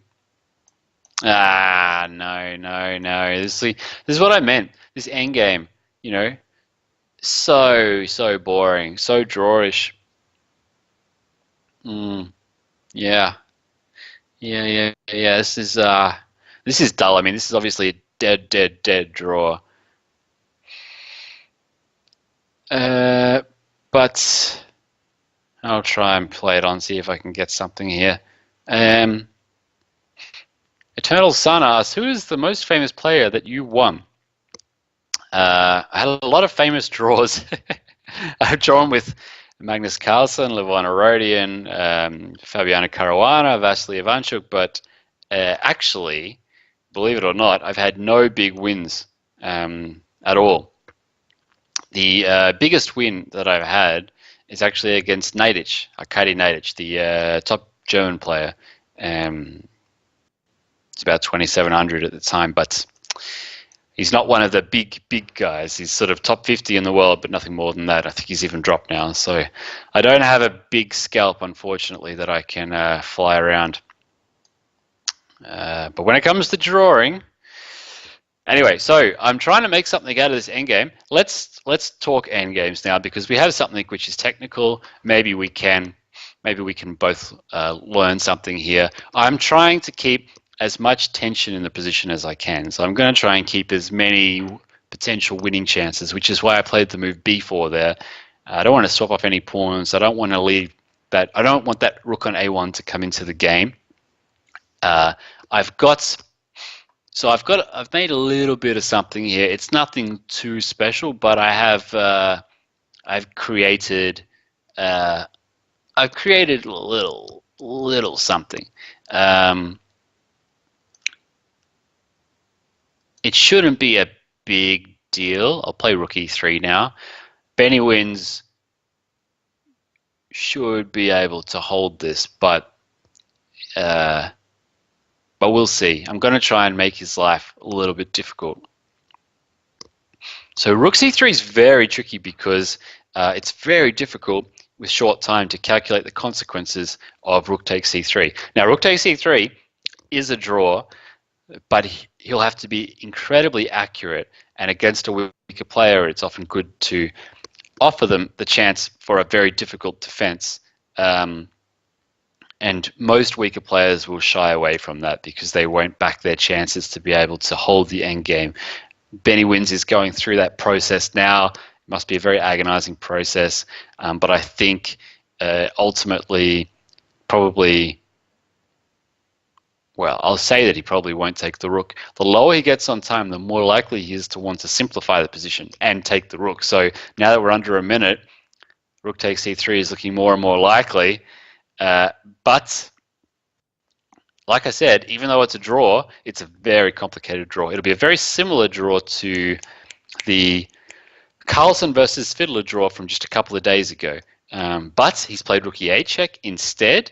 [SPEAKER 1] Ah, no, no, no. This is what I meant. This endgame, you know, so boring, so drawish. Yeah, yeah. This is dull. I mean, this is obviously a dead draw. But I'll try and play it on, see if I can get something here. Um, Eternal Sun asks, who is the most famous player that you won? I had a lot of famous draws. I've drawn with Magnus Carlsen, Levon Arodian, Fabiano Caruana, Vasily Ivanchuk, but actually, believe it or not, I've had no big wins at all. The biggest win that I've had is actually against Nadic, Arkady Nadic, the top German player. It's about 2,700 at the time, but he's not one of the big guys. He's sort of top 50 in the world, but nothing more than that. I think he's even dropped now. So I don't have a big scalp, unfortunately, that I can fly around. But when it comes to drawing, anyway, so I'm trying to make something out of this endgame. Let's talk endgames now, because we have something which is technical. Maybe we can both learn something here. I'm trying to keep as much tension in the position as I can. So I'm going to try and keep as many potential winning chances, which is why I played the move b4 there. I don't want to swap off any pawns. I don't want to leave that. I don't want that rook on a1 to come into the game. I've made a little bit of something here. It's nothing too special, but I've created a little something. It shouldn't be a big deal. I'll play rook e3 now. Benny wins should be able to hold this, but we'll see. I'm going to try and make his life a little bit difficult. So rook c3 is very tricky because it's very difficult with short time to calculate the consequences of rook takes c3. Now, rook takes c3 is a draw, but he'll have to be incredibly accurate, and against a weaker player, it's often good to offer them the chance for a very difficult defense. And most weaker players will shy away from that because they won't back their chances to be able to hold the endgame. Benny Wins is going through that process now. It must be a very agonizing process, but I think ultimately probably, well, I'll say that he probably won't take the rook. The lower he gets on time, the more likely he is to want to simplify the position and take the rook. So now that we're under a minute, rook takes c3 is looking more and more likely. But like I said, even though it's a draw, it's a very complicated draw. It'll be a very similar draw to the Carlsen versus Fiddler draw from just a couple of days ago. But he's played rook e8 check instead,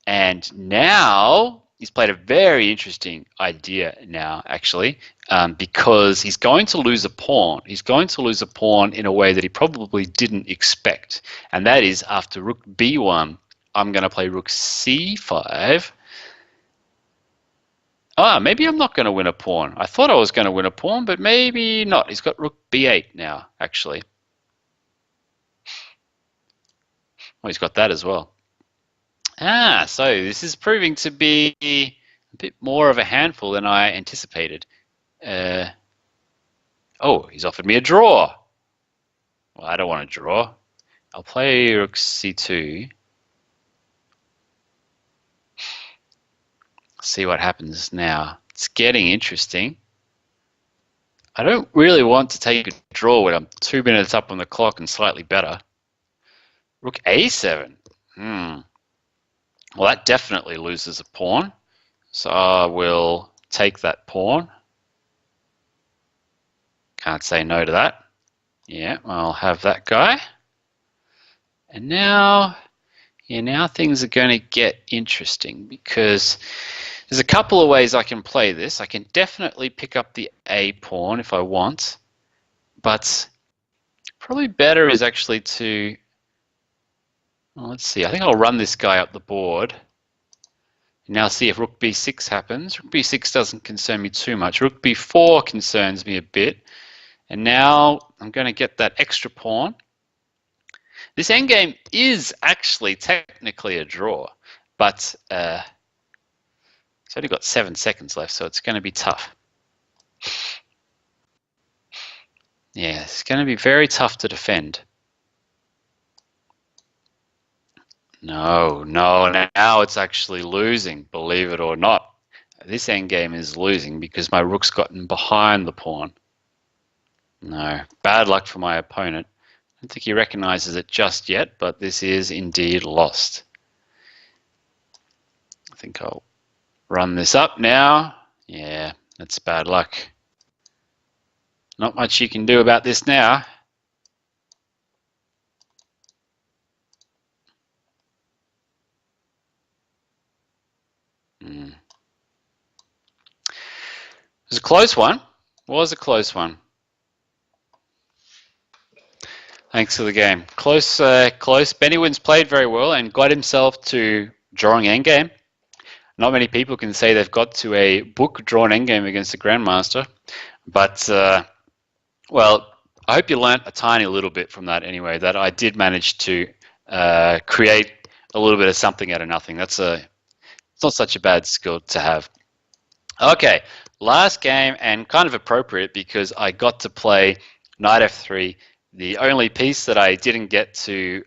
[SPEAKER 1] and now he's played a very interesting idea now, actually, because he's going to lose a pawn. He's going to lose a pawn in a way that he probably didn't expect, and that is after rook b1, I'm going to play rook c5. Maybe I'm not going to win a pawn. I thought I was going to win a pawn, but maybe not. He's got rook b8 now, actually. Oh, he's got that as well. So this is proving to be a bit more of a handful than I anticipated. Oh, he's offered me a draw. Well, I don't want to draw. I'll play rook c2. See what happens now. It's getting interesting. I don't really want to take a draw when I'm 2 minutes up on the clock and slightly better. Rook a7. Well, that definitely loses a pawn. So I will take that pawn. Can't say no to that. Yeah, I'll have that guy. And now, yeah, now things are going to get interesting because There's a couple of ways I can play this. I can definitely pick up the A pawn if I want, but probably better is actually to, well, let's see, I think I'll run this guy up the board. Now see if rook b6 happens. Rook b6 doesn't concern me too much. Rook b4 concerns me a bit. And now I'm going to get that extra pawn. This endgame is actually technically a draw, but it's only got 7 seconds left, so it's going to be tough. Yeah, it's going to be very tough to defend. No, now it's actually losing, believe it or not. This endgame is losing because my rook's gotten behind the pawn. No, bad luck for my opponent. I don't think he recognizes it just yet, but this is indeed lost. I think I'll run this up now. Yeah, that's bad luck. Not much you can do about this now. It was a close one. Was a close one. Thanks for the game. Close, close. Benny Wins played very well and got himself to drawing endgame. Not many people can say they've got to a book-drawn endgame against a grandmaster. But, well, I hope you learnt a tiny little bit from that anyway, that I did manage to create a little bit of something out of nothing. It's not such a bad skill to have. Okay, last game, and kind of appropriate because I got to play knight f3, the only piece that I didn't get to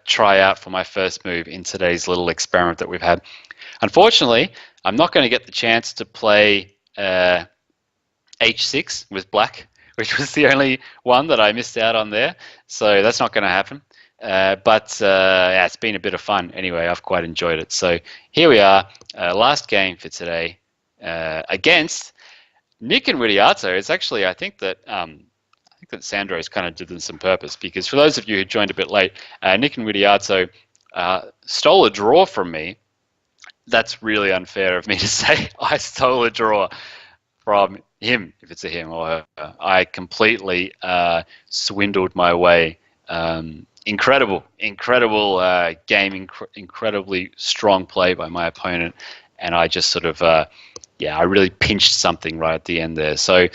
[SPEAKER 1] try out for my first move in today's little experiment that we've had. Unfortunately, I'm not going to get the chance to play h6 with black, which was the only one that I missed out on there. So that's not going to happen. But yeah, it's been a bit of fun anyway. I've quite enjoyed it. So here we are, last game for today against Nick and Widiato. It's actually, I think that Sandro's kind of did this on purpose, because for those of you who joined a bit late, Nick and Widiato stole a draw from me. That's really unfair of me to say. I stole a draw from him, if it's a him or her. I completely swindled my way. Incredible game, incredibly strong play by my opponent, and I just sort of, yeah, I really pinched something right at the end there. So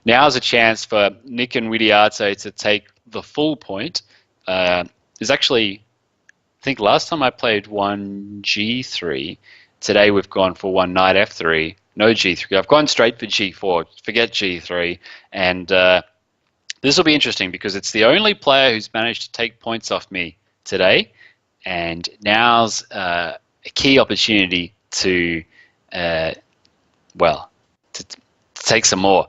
[SPEAKER 1] now's a chance for Nick and Widiato to take the full point. There's actually, I think last time I played one g3. Today we've gone for one knight f3, no g3. I've gone straight for g4, forget g3, and this will be interesting because it's the only player who's managed to take points off me today, and now's a key opportunity to, well, to take some more.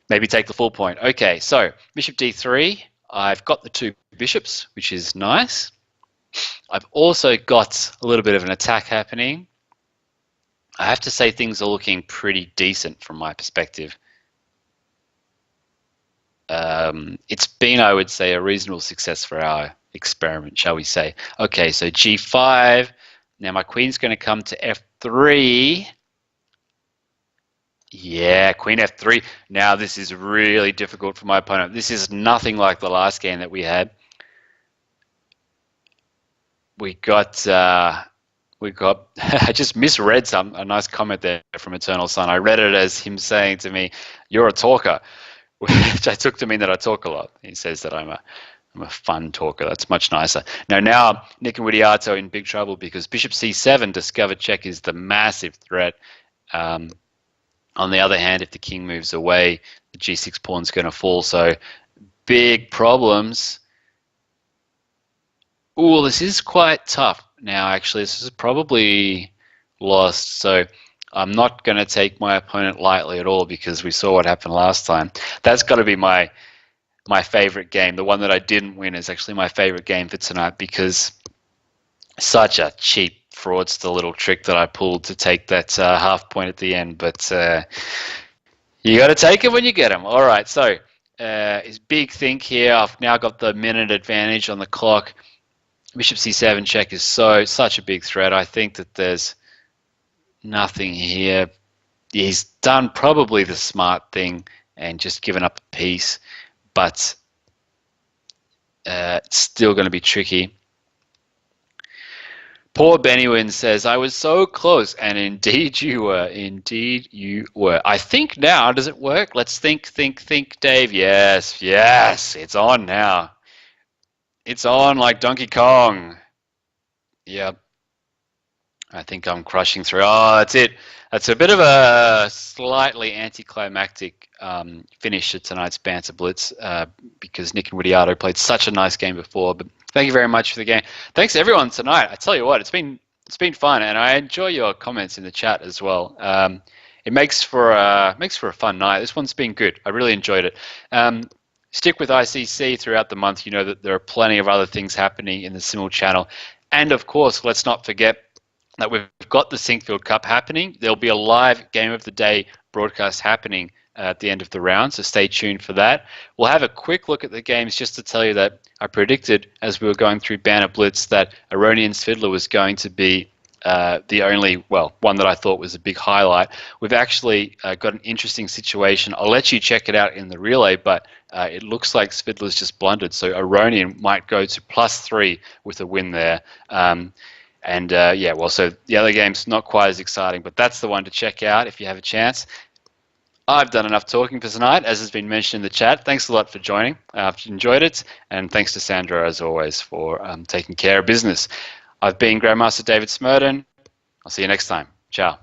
[SPEAKER 1] Maybe take the full point. Okay, so bishop d3. I've got the 2 bishops, which is nice. I've also got a little bit of an attack happening. I have to say things are looking pretty decent from my perspective. It's been, I would say, a reasonable success for our experiment, shall we say. Okay, so g5. Now my queen's going to come to f3. Yeah, queen f3. Now this is really difficult for my opponent. This is nothing like the last game that we had. We got I just misread a nice comment there from Eternal Sun. I read it as him saying to me, "You're a talker," which I took to mean that I talk a lot. He says that I'm a fun talker. That's much nicer. Now Nick and Widiato in big trouble because bishop c7 discovered check is the massive threat. On the other hand, if the king moves away, the g6 pawn's going to fall. So big problems. Ooh, this is quite tough now, actually. This is probably lost. So I'm not going to take my opponent lightly at all because we saw what happened last time. That's got to be my favorite game. The one that I didn't win is actually my favorite game for tonight because such a cheap fraudster little trick that I pulled to take that half point at the end. But you got to take it when you get them. All right, so his big think here. I've now got the minute advantage on the clock. Bishop c7 check is such a big threat. I think that there's Nothing here. He's done probably the smart thing and just given up a piece, but it's still going to be tricky. Poor Bennywin says, I was so close, and indeed you were. Indeed you were. I think now, does it work? Let's think, Dave. Yes, yes, it's on now. It's on like Donkey Kong. Yep. I think I'm crushing through. Oh, that's it. That's a bit of a slightly anticlimactic finish to tonight's Banter Blitz because Nick and Widiato played such a nice game before. But thank you very much for the game. Thanks everyone tonight. I tell you what, it's been fun, and I enjoy your comments in the chat as well. It makes for a fun night. This one's been good. I really enjoyed it. Stick with ICC throughout the month. You know that there are plenty of other things happening in the Simul channel, and of course, let's not forget that we've got the Sinkfield Cup happening. There'll be a live Game of the Day broadcast happening at the end of the round, so stay tuned for that. We'll have a quick look at the games just to tell you that I predicted as we were going through Banner Blitz that Aronian's Fiddler was going to be the only, well, one that I thought was a big highlight. We've actually got an interesting situation. I'll let you check it out in the relay, but it looks like Fiddler's just blundered, so Aronian might go to +3 with a win there. Yeah, well, so the other game's not quite as exciting, but that's the one to check out if you have a chance. I've done enough talking for tonight, as has been mentioned in the chat. Thanks a lot for joining. I've enjoyed it, and thanks to Sandra, as always, for taking care of business. I've been Grandmaster David Smerdon. I'll see you next time. Ciao.